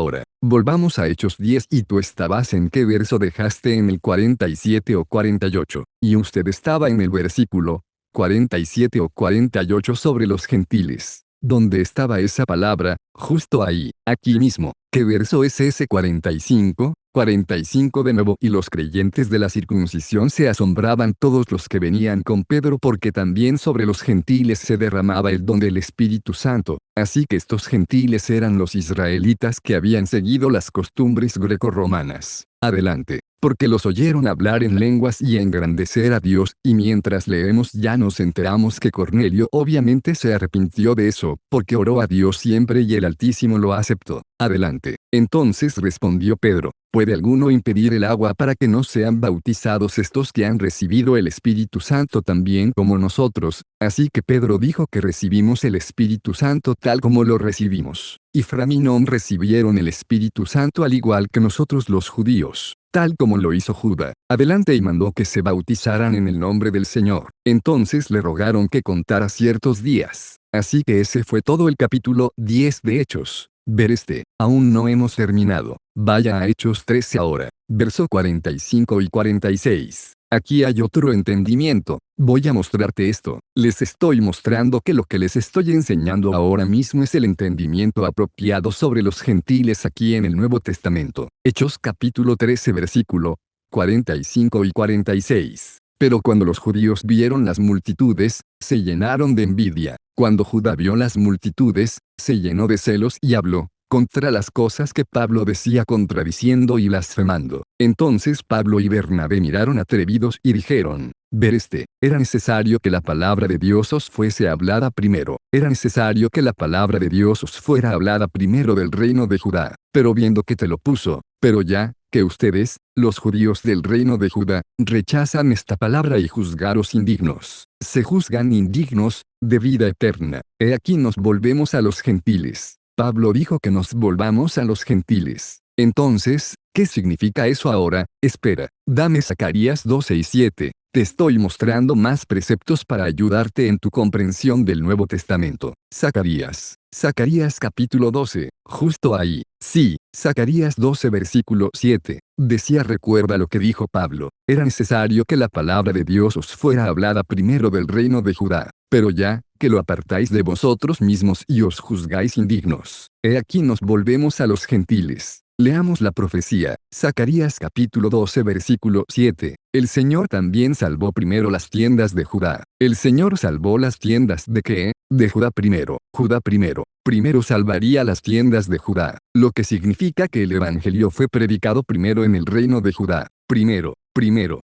[SPEAKER 1] a Hechos 10. ¿Y tú estabas en qué verso dejaste en el 47 o 48? Y usted estaba en el versículo 47 o 48 sobre los gentiles. ¿Dónde estaba esa palabra? Justo ahí, aquí mismo. ¿Qué verso es ese 45? 45 de nuevo. Y los creyentes de la circuncisión se asombraban todos los que venían con Pedro, porque también sobre los gentiles se derramaba el don del Espíritu Santo. Así que estos gentiles eran los israelitas que habían seguido las costumbres grecorromanas. Adelante. Porque los oyeron hablar en lenguas y engrandecer a Dios. Y mientras leemos ya nos enteramos que Cornelio obviamente se arrepintió de eso, porque oró a Dios siempre y el Altísimo lo aceptó. Adelante. Entonces respondió Pedro: ¿Puede alguno impedir el agua para que no sean bautizados estos que han recibido el Espíritu Santo también como nosotros? Así que Pedro dijo que recibimos el Espíritu Santo tal como lo recibimos. Y Fram y Nom recibieron el Espíritu Santo al igual que nosotros los judíos, tal como lo hizo Judá. Adelante y mandó que se bautizaran en el nombre del Señor. Entonces le rogaron que contara ciertos días. Así que ese fue todo el capítulo 10 de Hechos. Ver aún no hemos terminado. Vaya a Hechos 13 ahora. Verso 45 y 46. Aquí hay otro entendimiento. Voy a mostrarte esto. Les estoy mostrando que lo que les estoy enseñando ahora mismo es el entendimiento apropiado sobre los gentiles aquí en el Nuevo Testamento. Hechos capítulo 13 versículo 45 y 46. Pero cuando los judíos vieron las multitudes, se llenaron de envidia. Cuando Judá vio las multitudes, se llenó de celos y habló contra las cosas que Pablo decía, contradiciendo y blasfemando. Entonces Pablo y Bernabé miraron atrevidos y dijeron: Ver era necesario que la palabra de Dios os fuese hablada primero. Era necesario que la palabra de Dios os fuera hablada primero del reino de Judá. Pero viendo que te lo puso, pero ya, que ustedes, los judíos del reino de Judá, rechazan esta palabra y juzgaros indignos. Se juzgan indignos, de vida eterna. He aquí nos volvemos a los gentiles. Pablo dijo que nos volvamos a los gentiles. Entonces, ¿qué significa eso ahora? Espera, dame Zacarías 12 y 7. Te estoy mostrando más preceptos para ayudarte en tu comprensión del Nuevo Testamento. Zacarías capítulo 12, justo ahí. Sí, Zacarías 12 versículo 7. Decía: recuerda lo que dijo Pablo. Era necesario que la palabra de Dios os fuera hablada primero del reino de Judá. Pero ya, que lo apartáis de vosotros mismos y os juzgáis indignos. He aquí nos volvemos a los gentiles. Leamos la profecía. Zacarías capítulo 12 versículo 7. El Señor también salvó primero las tiendas de Judá. El Señor salvó las tiendas de ¿qué? De Judá primero. Judá primero. Primero salvaría las tiendas de Judá. Lo que significa que el Evangelio fue predicado primero en el reino de Judá. Primero,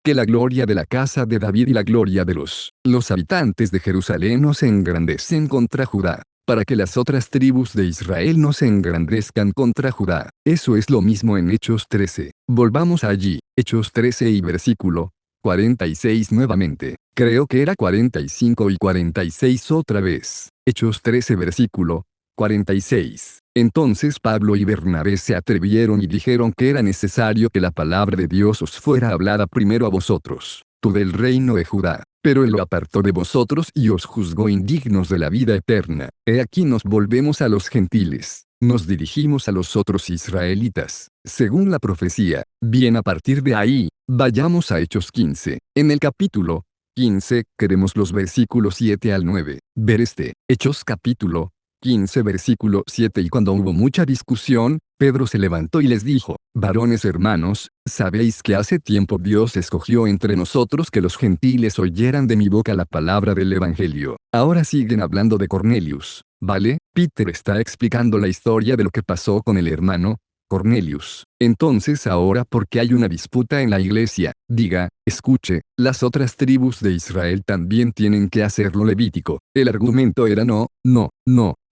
[SPEAKER 1] que la gloria de la casa de David y la gloria de los habitantes de Jerusalén no se engrandecen contra Judá, para que las otras tribus de Israel no se engrandezcan contra Judá. Eso es lo mismo en Hechos 13. Volvamos allí, Hechos 13 y versículo 46 nuevamente. Creo que era 45 y 46 otra vez. Hechos 13 versículo 46. Entonces Pablo y Bernabé se atrevieron y dijeron que era necesario que la palabra de Dios os fuera hablada primero a vosotros, tú del reino de Judá. Pero él lo apartó de vosotros y os juzgó indignos de la vida eterna. He aquí nos volvemos a los gentiles. Nos dirigimos a los otros israelitas, según la profecía. Bien, a partir de ahí, vayamos a Hechos 15. En el capítulo 15, queremos los versículos 7 al 9. Ver Hechos capítulo 15 versículo 7. Y cuando hubo mucha discusión, Pedro se levantó y les dijo: varones hermanos, sabéis que hace tiempo Dios escogió entre nosotros que los gentiles oyeran de mi boca la palabra del Evangelio. Ahora siguen hablando de Cornelius, ¿vale? Peter está explicando la historia de lo que pasó con el hermano Cornelius. Entonces ahora, porque hay una disputa en la iglesia, diga, escuche, las otras tribus de Israel también tienen que hacerlo levítico. El argumento era no,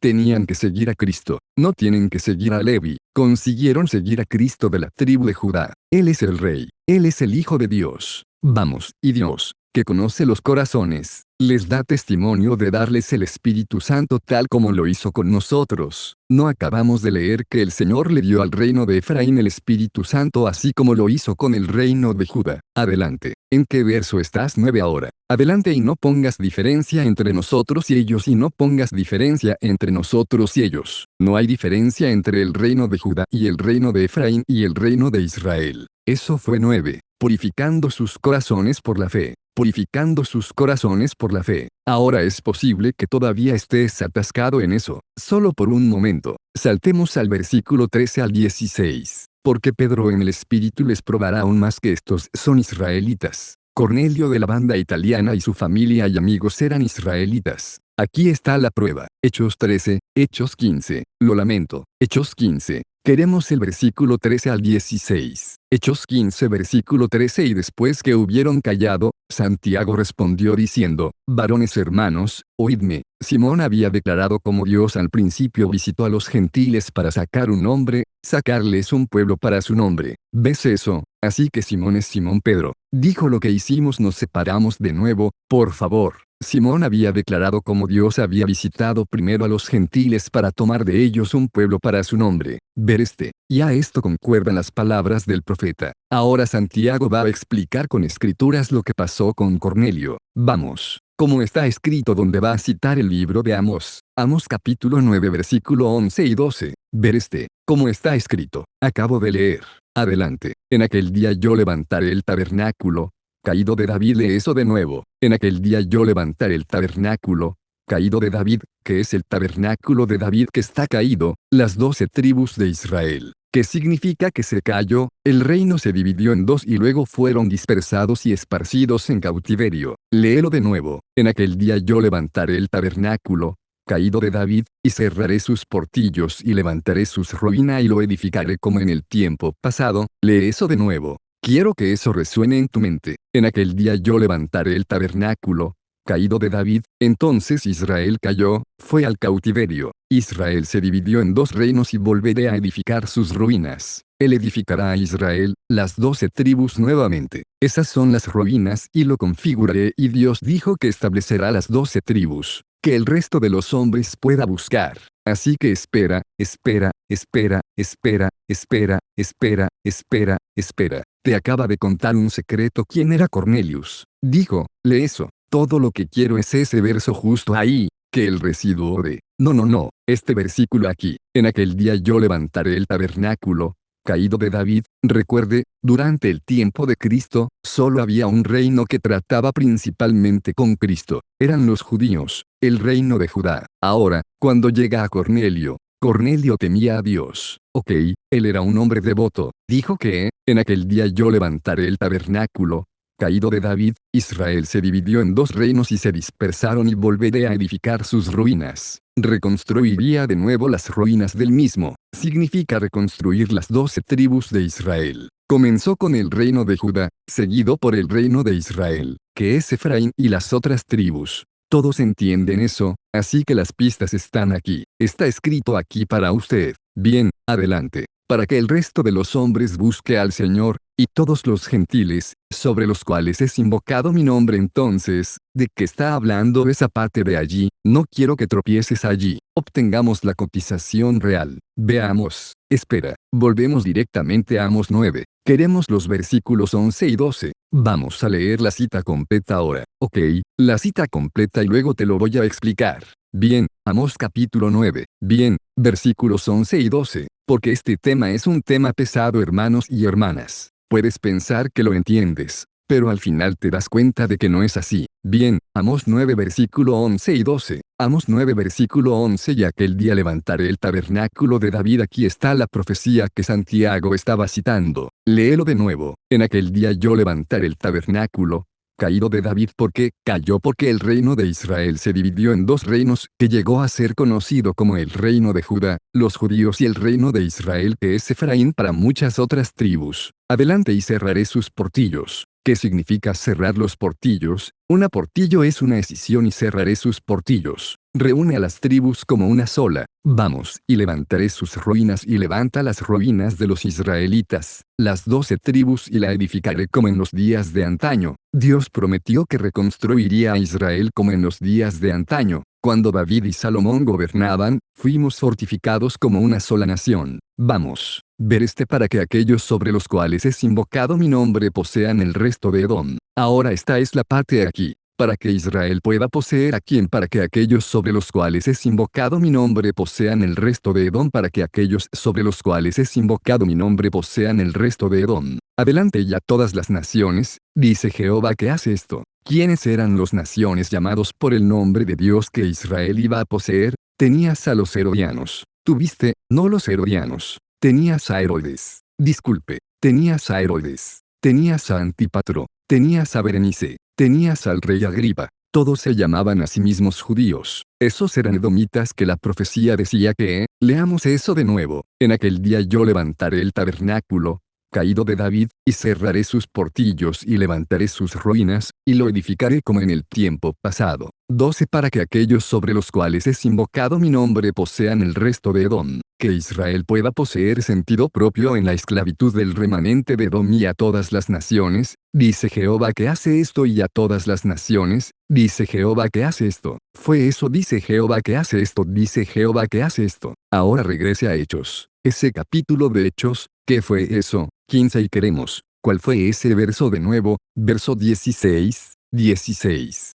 [SPEAKER 1] tenían que seguir a Cristo, no tienen que seguir a Levi. Consiguieron seguir a Cristo de la tribu de Judá. Él es el Rey, Él es el Hijo de Dios. Vamos, y Dios, que conoce los corazones, les da testimonio de darles el Espíritu Santo tal como lo hizo con nosotros. ¿No acabamos de leer que el Señor le dio al reino de Efraín el Espíritu Santo así como lo hizo con el reino de Judá? Adelante. ¿En qué verso estás? 9 ahora. Adelante, y no pongas diferencia entre nosotros y ellos, y no pongas diferencia entre nosotros y ellos. No hay diferencia entre el reino de Judá y el reino de Efraín y el reino de Israel. Eso fue 9. Purificando sus corazones por la fe. Purificando sus corazones por la fe. Ahora es posible que todavía estés atascado en eso. Solo por un momento. Saltemos al versículo 13 al 16. Porque Pedro en el Espíritu les probará aún más que estos son israelitas. Cornelio de la banda italiana y su familia y amigos eran israelitas. Aquí está la prueba. Hechos 13, Hechos 15. Lo lamento. Hechos 15. Queremos el versículo 13 al 16. Hechos 15 versículo 13. Y después que hubieron callado, Santiago respondió diciendo: varones hermanos, oídme. Simón había declarado como Dios al principio visitó a los gentiles para sacar un hombre, sacarles un pueblo para su nombre. ¿Ves eso? Así que Simón es Simón Pedro. Dijo: lo que hicimos, nos separamos de nuevo, por favor. Simón había declarado cómo Dios había visitado primero a los gentiles para tomar de ellos un pueblo para su nombre. Ver y a esto concuerdan las palabras del profeta. Ahora Santiago va a explicar con escrituras lo que pasó con Cornelio. Vamos. Como está escrito, donde va a citar el libro de Amós. Amós capítulo 9 versículo 11 y 12. Ver como está escrito. Acabo de leer. Adelante. En aquel día yo levantaré el tabernáculo caído de David. Lee eso de nuevo. En aquel día yo levantaré el tabernáculo caído de David, que es el tabernáculo de David que está caído, las 12 tribus de Israel. ¿Qué significa que se cayó? El reino se dividió en dos y luego fueron dispersados y esparcidos en cautiverio. Léelo de nuevo. En aquel día yo levantaré el tabernáculo caído de David, y cerraré sus portillos y levantaré sus ruinas y lo edificaré como en el tiempo pasado. Lee eso de nuevo. Quiero que eso resuene en tu mente. En aquel día yo levantaré el tabernáculo caído de David. Entonces Israel cayó, fue al cautiverio. Israel se dividió en dos reinos y volveré a edificar sus ruinas. Él edificará a Israel, las 12 tribus nuevamente. Esas son las ruinas y lo configuraré, y Dios dijo que establecerá las 12 tribus, que el resto de los hombres pueda buscar. Así que espera, espera, espera, espera, espera, espera, espera, espera. Te acaba de contar un secreto. ¿Quién era Cornelius? Dijo: lee eso. Todo lo que quiero es ese verso justo ahí, que el residuo de... No, este versículo aquí. En aquel día yo levantaré el tabernáculo caído de David. Recuerde, durante el tiempo de Cristo, solo había un reino que trataba principalmente con Cristo. Eran los judíos, el reino de Judá. Ahora, cuando llega a Cornelio, Cornelio temía a Dios. Ok, él era un hombre devoto. Dijo que, en aquel día yo levantaré el tabernáculo caído de David. Israel se dividió en dos reinos y se dispersaron, y volveré a edificar sus ruinas. Reconstruiría de nuevo las ruinas del mismo. Significa reconstruir las 12 tribus de Israel. Comenzó con el reino de Judá, seguido por el reino de Israel, que es Efraín, y las otras tribus. Todos entienden eso, así que las pistas están aquí. Está escrito aquí para usted. Bien, adelante. Para que el resto de los hombres busque al Señor, y todos los gentiles, sobre los cuales es invocado mi nombre. Entonces, ¿de qué está hablando esa parte de allí? No quiero que tropieces allí. Obtengamos la cotización real. Veamos. Espera, volvemos directamente a Amós 9. Queremos los versículos 11 y 12. Vamos a leer la cita completa ahora. Ok, la cita completa y luego te lo voy a explicar. Bien, Amós capítulo 9. Bien, versículos 11 y 12. Porque este tema es un tema pesado, hermanos y hermanas. Puedes pensar que lo entiendes, pero al final te das cuenta de que no es así. Bien, Amós 9 versículo 11 y 12. Amós 9 versículo 11. Y aquel día levantaré el tabernáculo de David. Aquí está la profecía que Santiago estaba citando. Léelo de nuevo. En aquel día yo levantaré el tabernáculo caído de David. Porque cayó porque el reino de Israel se dividió en dos reinos, que llegó a ser conocido como el reino de Judá, los judíos, y el reino de Israel, que es Efraín, para muchas otras tribus. Adelante, y cerraré sus portillos. ¿Qué significa cerrar los portillos? Una portillo es una escisión, y cerraré sus portillos. Reúne a las tribus como una sola. Vamos, y levantaré sus ruinas, y levanta las ruinas de los israelitas, las 12 tribus, y la edificaré como en los días de antaño. Dios prometió que reconstruiría a Israel como en los días de antaño. Cuando David y Salomón gobernaban, fuimos fortificados como una sola nación. Vamos, ver para que aquellos sobre los cuales es invocado mi nombre posean el resto de Edom. Ahora esta es la parte aquí. Para que Israel pueda poseer a quien, para que aquellos sobre los cuales es invocado mi nombre posean el resto de Edom, para que aquellos sobre los cuales es invocado mi nombre posean el resto de Edom. Adelante ya todas las naciones, dice Jehová que hace esto. ¿Quiénes eran los naciones llamados por el nombre de Dios que Israel iba a poseer? Tenías a los herodianos. Tuviste, no los herodianos. Tenías a Herodes. Disculpe, tenías a Herodes. Tenías a Antípatro. Tenías a Berenice. Tenías al rey Agripa. Todos se llamaban a sí mismos judíos. Esos eran edomitas que la profecía decía que, leamos eso de nuevo. En aquel día yo levantaré el tabernáculo caído de David, y cerraré sus portillos, y levantaré sus ruinas, y lo edificaré como en el tiempo pasado. 12 Para que aquellos sobre los cuales es invocado mi nombre posean el resto de Edom, que Israel pueda poseer sentido propio en la esclavitud del remanente de Edom y a todas las naciones, dice Jehová que hace esto y a todas las naciones, dice Jehová que hace esto. Fue eso, dice Jehová que hace esto, dice Jehová que hace esto. Ahora regrese a Hechos. Ese capítulo de Hechos, ¿qué fue eso? 15 y queremos. ¿Cuál fue ese verso de nuevo? Verso 16.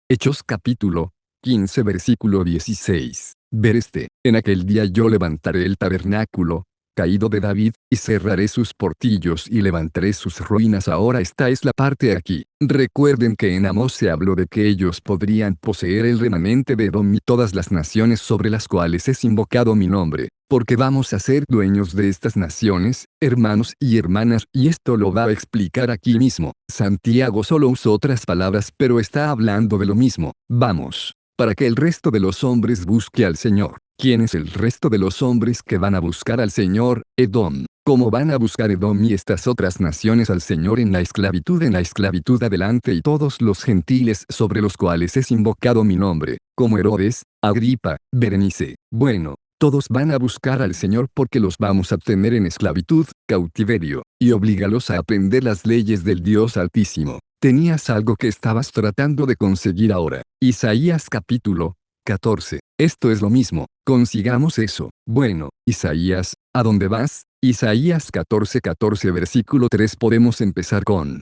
[SPEAKER 1] Hechos capítulo 15 versículo 16. Ver este. En aquel día yo levantaré el tabernáculo caído de David, y cerraré sus portillos y levantaré sus ruinas. Ahora esta es la parte aquí. Recuerden que en Amós se habló de que ellos podrían poseer el remanente de Edom y todas las naciones sobre las cuales es invocado mi nombre, porque vamos a ser dueños de estas naciones, hermanos y hermanas, y esto lo va a explicar aquí mismo. Santiago solo usó otras palabras pero está hablando de lo mismo. Vamos. Para que el resto de los hombres busque al Señor. ¿Quién es el resto de los hombres que van a buscar al Señor? Edom. ¿Cómo van a buscar Edom y estas otras naciones al Señor en la esclavitud adelante y todos los gentiles sobre los cuales es invocado mi nombre, como Herodes, Agripa, Berenice? Bueno, todos van a buscar al Señor porque los vamos a tener en esclavitud, cautiverio, y oblígalos a aprender las leyes del Dios Altísimo. Tenías algo que estabas tratando de conseguir ahora. Isaías capítulo 14. Esto es lo mismo, consigamos eso. Bueno, Isaías, ¿a dónde vas? Isaías 14 versículo 3 podemos empezar con,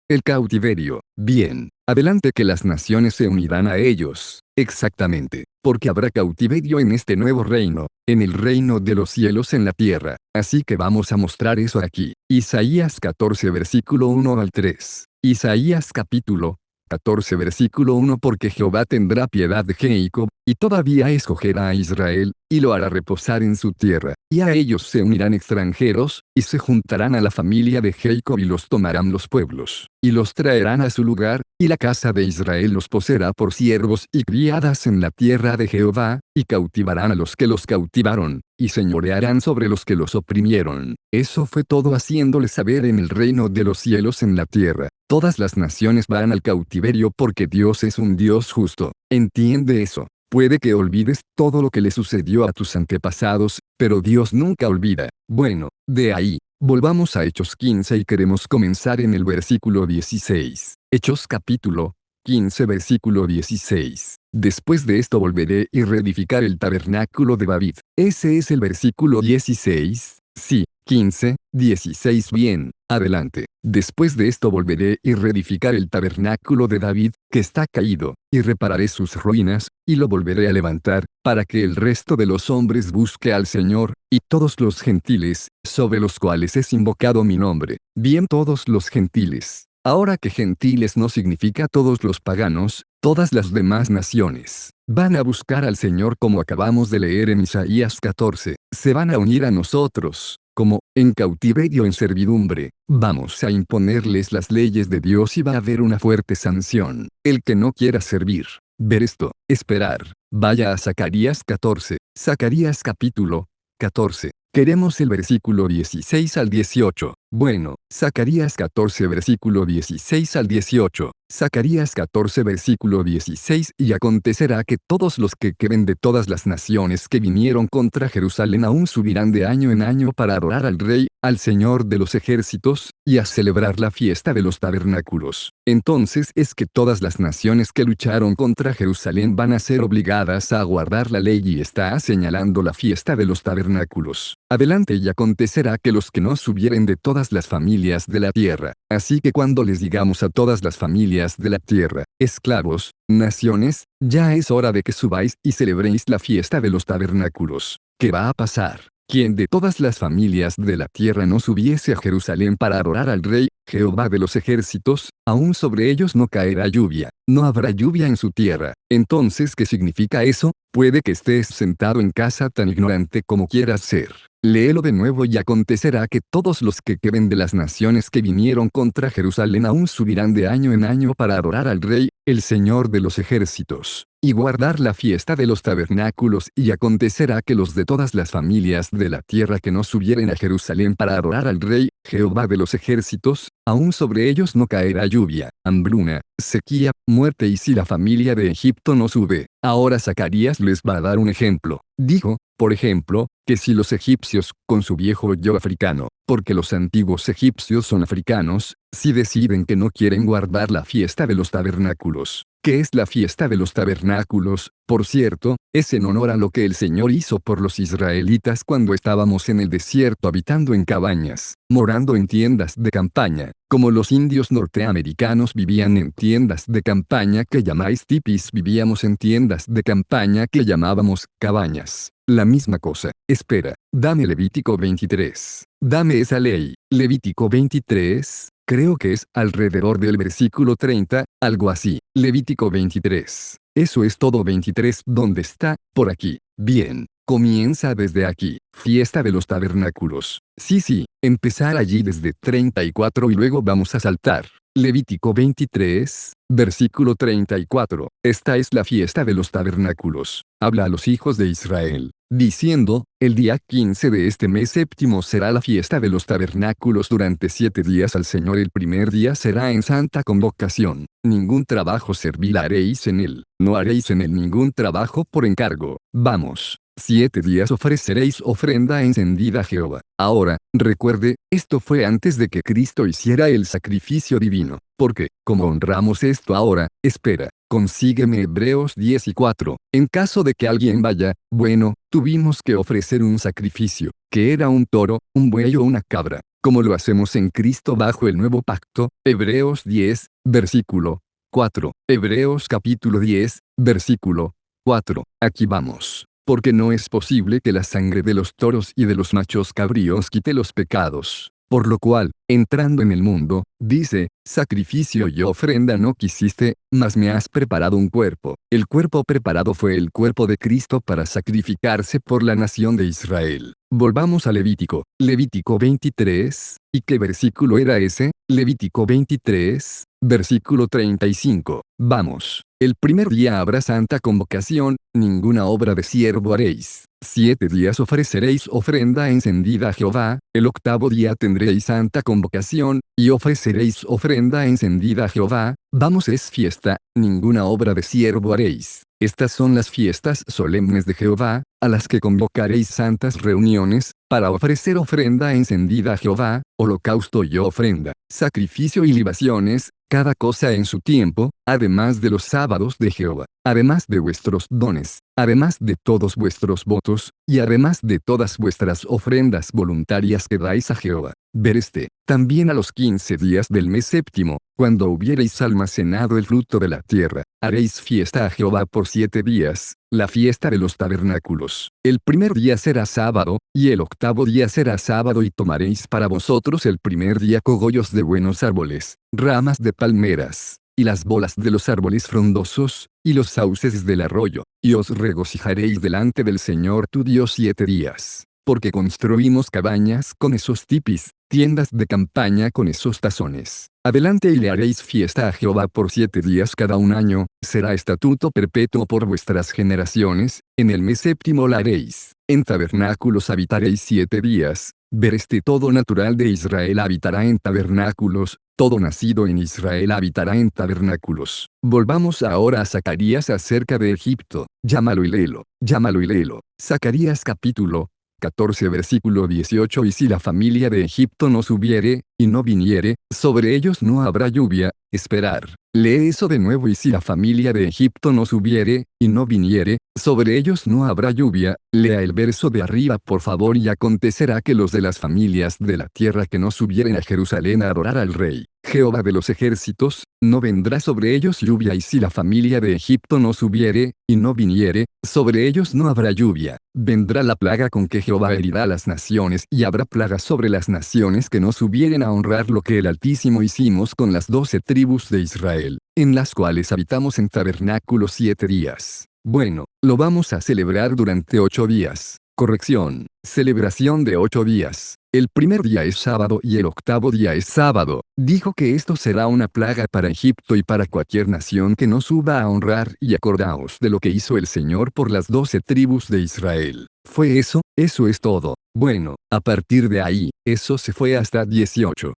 [SPEAKER 1] el cautiverio. Bien, adelante que las naciones se unirán a ellos. Exactamente, porque habrá cautiverio en este nuevo reino, en el reino de los cielos en la tierra. Así que vamos a mostrar eso aquí. Isaías 14 versículo 1 al 3. Isaías capítulo 14 versículo 1 Porque Jehová tendrá piedad de Jacob, y todavía escogerá a Israel, y lo hará reposar en su tierra, y a ellos se unirán extranjeros, y se juntarán a la familia de Jacob y los tomarán los pueblos, y los traerán a su lugar, y la casa de Israel los poseerá por siervos y criadas en la tierra de Jehová, y cautivarán a los que los cautivaron, y señorearán sobre los que los oprimieron. Eso fue todo haciéndoles saber en el reino de los cielos en la tierra. Todas las naciones van al cautiverio porque Dios es un Dios justo. Entiende eso. Puede que olvides todo lo que le sucedió a tus antepasados, pero Dios nunca olvida. Bueno, de ahí, volvamos a Hechos 15 y queremos comenzar en el versículo 16. Hechos capítulo 15 versículo 16. Después de esto volveré y reedificar el tabernáculo de David. Ese es el versículo 16. Sí, 15, 16 bien, adelante. Después de esto volveré y reedificar el tabernáculo de David, que está caído, y repararé sus ruinas, y lo volveré a levantar, para que el resto de los hombres busque al Señor, y todos los gentiles, sobre los cuales es invocado mi nombre. Bien, todos los gentiles. Ahora que gentiles no significa todos los paganos, todas las demás naciones van a buscar al Señor como acabamos de leer en Isaías 14. Se van a unir a nosotros, como, en cautiverio en servidumbre. Vamos a imponerles las leyes de Dios y va a haber una fuerte sanción. El que no quiera servir, ver esto, esperar. Vaya a Zacarías 14. Zacarías capítulo 14. Queremos el versículo 16 al 18. Bueno, Zacarías 14 versículo 16 al 18. Zacarías 14 versículo 16 Y acontecerá que todos los que queden de todas las naciones que vinieron contra Jerusalén aún subirán de año en año para adorar al Rey, al Señor de los ejércitos, y a celebrar la fiesta de los tabernáculos. Entonces es que todas las naciones que lucharon contra Jerusalén van a ser obligadas a guardar la ley y está señalando la fiesta de los tabernáculos. Adelante y acontecerá que los que no subieren de todas las familias de la tierra, así que cuando les digamos a todas las familias de la tierra, esclavos, naciones, ya es hora de que subáis y celebréis la fiesta de los tabernáculos. ¿Qué va a pasar? Quien de todas las familias de la tierra no subiese a Jerusalén para adorar al Rey, Jehová de los ejércitos, aún sobre ellos no caerá lluvia, no habrá lluvia en su tierra. Entonces, ¿qué significa eso? Puede que estés sentado en casa tan ignorante como quieras ser. Léelo de nuevo y acontecerá que todos los que queden de las naciones que vinieron contra Jerusalén aún subirán de año en año para adorar al Rey, el Señor de los ejércitos, y guardar la fiesta de los tabernáculos y acontecerá que los de todas las familias de la tierra que no subieren a Jerusalén para adorar al Rey, Jehová de los ejércitos, aún sobre ellos no caerá lluvia, hambruna, sequía, muerte y si la familia de Egipto no sube. Ahora Zacarías les va a dar un ejemplo. Dijo, por ejemplo, que si los egipcios, con su viejo yo africano, porque los antiguos egipcios son africanos, si deciden que no quieren guardar la fiesta de los tabernáculos. ¿Qué es la fiesta de los tabernáculos? Por cierto, es en honor a lo que el Señor hizo por los israelitas cuando estábamos en el desierto habitando en cabañas, morando en tiendas de campaña, como los indios norteamericanos vivían en tiendas de campaña que llamáis tipis, vivíamos en tiendas de campaña que llamábamos cabañas. La misma cosa. Espera, dame Levítico 23. Dame esa ley. Levítico 23. Creo que es alrededor del versículo 30, algo así. Levítico 23. Eso es todo 23. ¿Dónde está? Por aquí. Bien. Comienza desde aquí. Fiesta de los tabernáculos. Sí, empezar allí desde 34 y luego vamos a saltar. Levítico 23, versículo 34. Esta es la fiesta de los tabernáculos. Habla a los hijos de Israel, diciendo, el día 15 de este mes séptimo será la fiesta de los tabernáculos durante 7 días al Señor. El primer día será en santa convocación. Ningún trabajo servil haréis en él. No haréis en él ningún trabajo por encargo. Vamos. 7 días ofreceréis ofrenda encendida a Jehová. Ahora, recuerde, esto fue antes de que Cristo hiciera el sacrificio divino. Porque, como honramos esto ahora, espera, consígueme Hebreos 10:4. En caso de que alguien vaya, bueno, tuvimos que ofrecer un sacrificio, que era un toro, un buey o una cabra, como lo hacemos en Cristo bajo el nuevo pacto. Hebreos 10, versículo 4. Hebreos capítulo 10, versículo 4. Aquí vamos. Porque no es posible que la sangre de los toros y de los machos cabríos quite los pecados. Por lo cual, entrando en el mundo, dice, sacrificio y ofrenda no quisiste, mas me has preparado un cuerpo. El cuerpo preparado fue el cuerpo de Cristo para sacrificarse por la nación de Israel. Volvamos a Levítico. Levítico 23, ¿y qué versículo era ese? Levítico 23, versículo 35. Vamos. El primer día habrá santa convocación, ninguna obra de siervo haréis. 7 días ofreceréis ofrenda encendida a Jehová, el octavo día tendréis santa convocación, y ofreceréis ofrenda encendida a Jehová. Vamos, es fiesta, ninguna obra de siervo haréis. Estas son las fiestas solemnes de Jehová, a las que convocaréis santas reuniones, para ofrecer ofrenda encendida a Jehová, holocausto y ofrenda, sacrificio y libaciones, cada cosa en su tiempo, además de los sábados de Jehová, además de vuestros dones, además de todos vuestros votos, y además de todas vuestras ofrendas voluntarias que dais a Jehová. Vereste, también a los 15 días del mes séptimo, cuando hubiereis almacenado el fruto de la tierra, haréis fiesta a Jehová por 7 días, la fiesta de los tabernáculos. El primer día será sábado, y el octavo día será sábado, y tomaréis para vosotros el primer día cogollos de buenos árboles, ramas de palmeras, y las bolas de los árboles frondosos, y los sauces del arroyo, y os regocijaréis delante del Señor tu Dios 7 días. Porque construimos cabañas con esos tipis, tiendas de campaña con esos tazones. Adelante y le haréis fiesta a Jehová por 7 días cada un año, será estatuto perpetuo por vuestras generaciones, en el mes séptimo la haréis. En tabernáculos habitaréis 7 días, vereste todo natural de Israel habitará en tabernáculos, todo nacido en Israel habitará en tabernáculos. Volvamos ahora a Zacarías acerca de Egipto, llámalo y léelo, llámalo y léelo. Zacarías capítulo 14 versículo 18. Y si la familia de Egipto no subiere, y no viniere, sobre ellos no habrá lluvia. Esperar. Lee eso de nuevo. Y si la familia de Egipto no subiere, y no viniere, sobre ellos no habrá lluvia. Lea el verso de arriba por favor. Y acontecerá que los de las familias de la tierra que no subieren a Jerusalén a adorar al rey Jehová de los ejércitos, no vendrá sobre ellos lluvia. Y si la familia de Egipto no subiere, y no viniere, sobre ellos no habrá lluvia. Vendrá la plaga con que Jehová herirá a las naciones, y habrá plaga sobre las naciones que no subieren a honrar lo que el Altísimo hicimos con las 12 tribus de Israel, en las cuales habitamos en tabernáculos 7 días. Bueno, lo vamos a celebrar durante 8 días. Corrección. Celebración de 8 días. El primer día es sábado y el octavo día es sábado. Dijo que esto será una plaga para Egipto y para cualquier nación que no suba a honrar, y acordaos de lo que hizo el Señor por las 12 tribus de Israel. Fue eso es todo. Bueno, a partir de ahí, eso se fue hasta 18.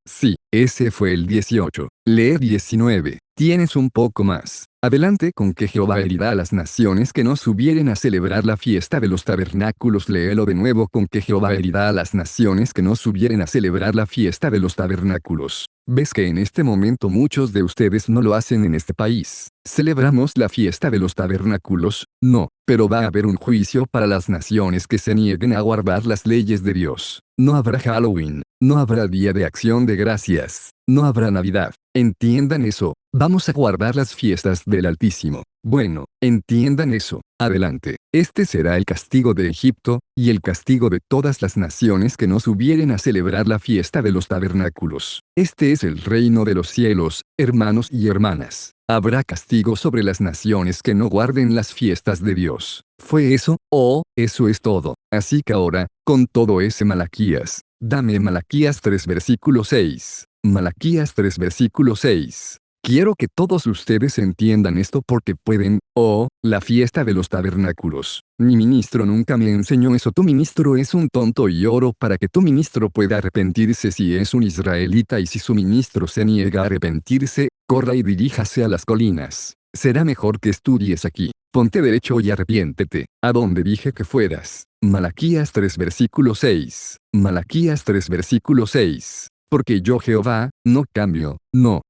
[SPEAKER 1] Sí, ese fue el 18. Lee 19. Tienes un poco más. Adelante con que Jehová herirá a las naciones que no subieren a celebrar la fiesta de los tabernáculos. Léelo de nuevo con que Jehová herirá a las naciones que no subieren a celebrar la fiesta de los tabernáculos. ¿Ves que en este momento muchos de ustedes no lo hacen en este país? ¿Celebramos la fiesta de los tabernáculos? No, pero va a haber un juicio para las naciones que se nieguen a guardar las leyes de Dios. No habrá Halloween, no habrá Día de Acción de Gracias, no habrá Navidad. Entiendan eso, vamos a guardar las fiestas del Altísimo. Bueno, entiendan eso, adelante. Este será el castigo de Egipto, y el castigo de todas las naciones que no subieren a celebrar la fiesta de los tabernáculos. Este es el reino de los cielos, hermanos y hermanas. Habrá castigo sobre las naciones que no guarden las fiestas de Dios. ¿Fue eso? Eso es todo. Así que ahora, con todo ese Malaquías, dame Malaquías 3 versículo 6. Malaquías 3 versículo 6. Quiero que todos ustedes entiendan esto porque pueden, la fiesta de los tabernáculos. Mi ministro nunca me enseñó eso. Tu ministro es un tonto y oro para que tu ministro pueda arrepentirse si es un israelita y si su ministro se niega a arrepentirse, corra y diríjase a las colinas. Será mejor que estudies aquí. Ponte derecho y arrepiéntete. ¿A dónde dije que fueras? Malaquías 3 versículo 6. Malaquías 3 versículo 6. Porque yo Jehová, no cambio, no.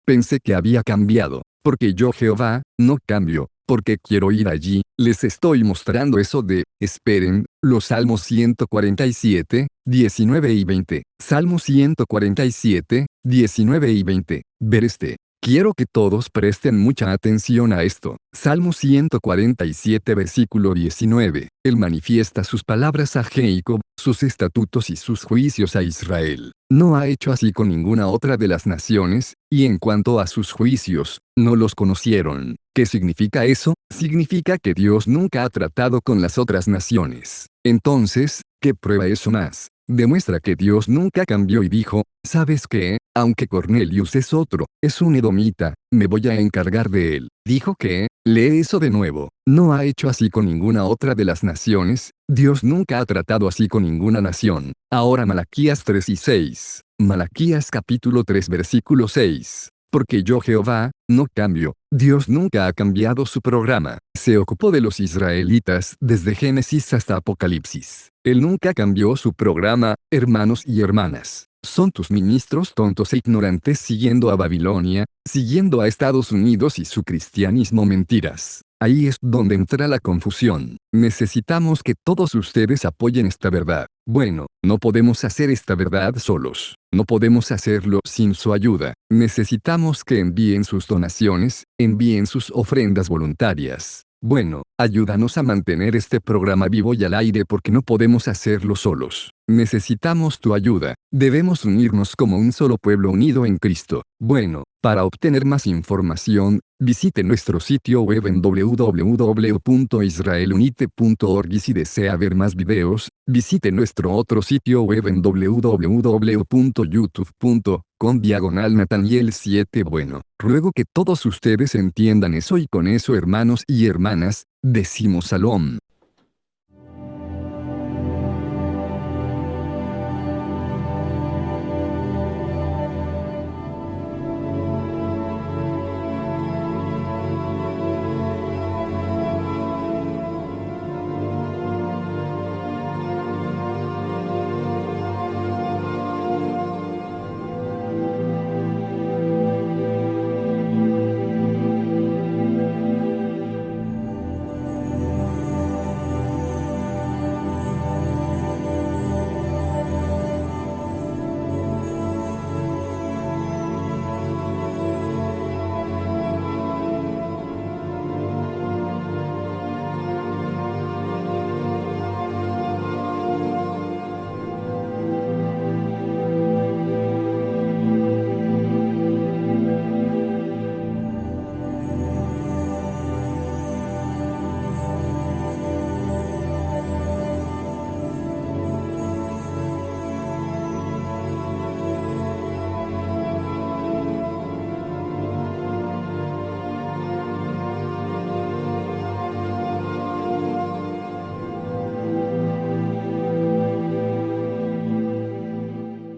[SPEAKER 1] Pensé que había cambiado, porque yo Jehová, no cambio, porque quiero ir allí. Les estoy mostrando eso de, esperen, los Salmos 147, 19 y 20. Salmo 147, 19 y 20. Ver este. Quiero que todos presten mucha atención a esto. Salmo 147 versículo 19. Él manifiesta sus palabras a Jacob, sus estatutos y sus juicios a Israel. No ha hecho así con ninguna otra de las naciones, y en cuanto a sus juicios, no los conocieron. ¿Qué significa eso? Significa que Dios nunca ha tratado con las otras naciones. Entonces, ¿qué prueba eso más? Demuestra que Dios nunca cambió y dijo, ¿sabes qué? Aunque Cornelius es otro, es un edomita, me voy a encargar de él. Dijo que, lee eso de nuevo, no ha hecho así con ninguna otra de las naciones, Dios nunca ha tratado así con ninguna nación. Ahora Malaquías 3 y 6. Malaquías capítulo 3 versículo 6. Porque yo Jehová, no cambio. Dios nunca ha cambiado su programa. Se ocupó de los israelitas desde Génesis hasta Apocalipsis. Él nunca cambió su programa, hermanos y hermanas. Son tus ministros tontos e ignorantes siguiendo a Babilonia, siguiendo a Estados Unidos y su cristianismo mentiras. Ahí es donde entra la confusión. Necesitamos que todos ustedes apoyen esta verdad. Bueno, no podemos hacer esta verdad solos. No podemos hacerlo sin su ayuda. Necesitamos que envíen sus donaciones, envíen sus ofrendas voluntarias. Bueno, ayúdanos a mantener este programa vivo y al aire porque no podemos hacerlo solos. Necesitamos tu ayuda. Debemos unirnos como un solo pueblo unido en Cristo. Bueno, para obtener más información, visite nuestro sitio web en www.israelunite.org y si desea ver más videos, visite nuestro otro sitio web en www.youtube.com/Nathaniel7. Bueno, ruego que todos ustedes entiendan eso y con eso hermanos y hermanas, decimos Shalom.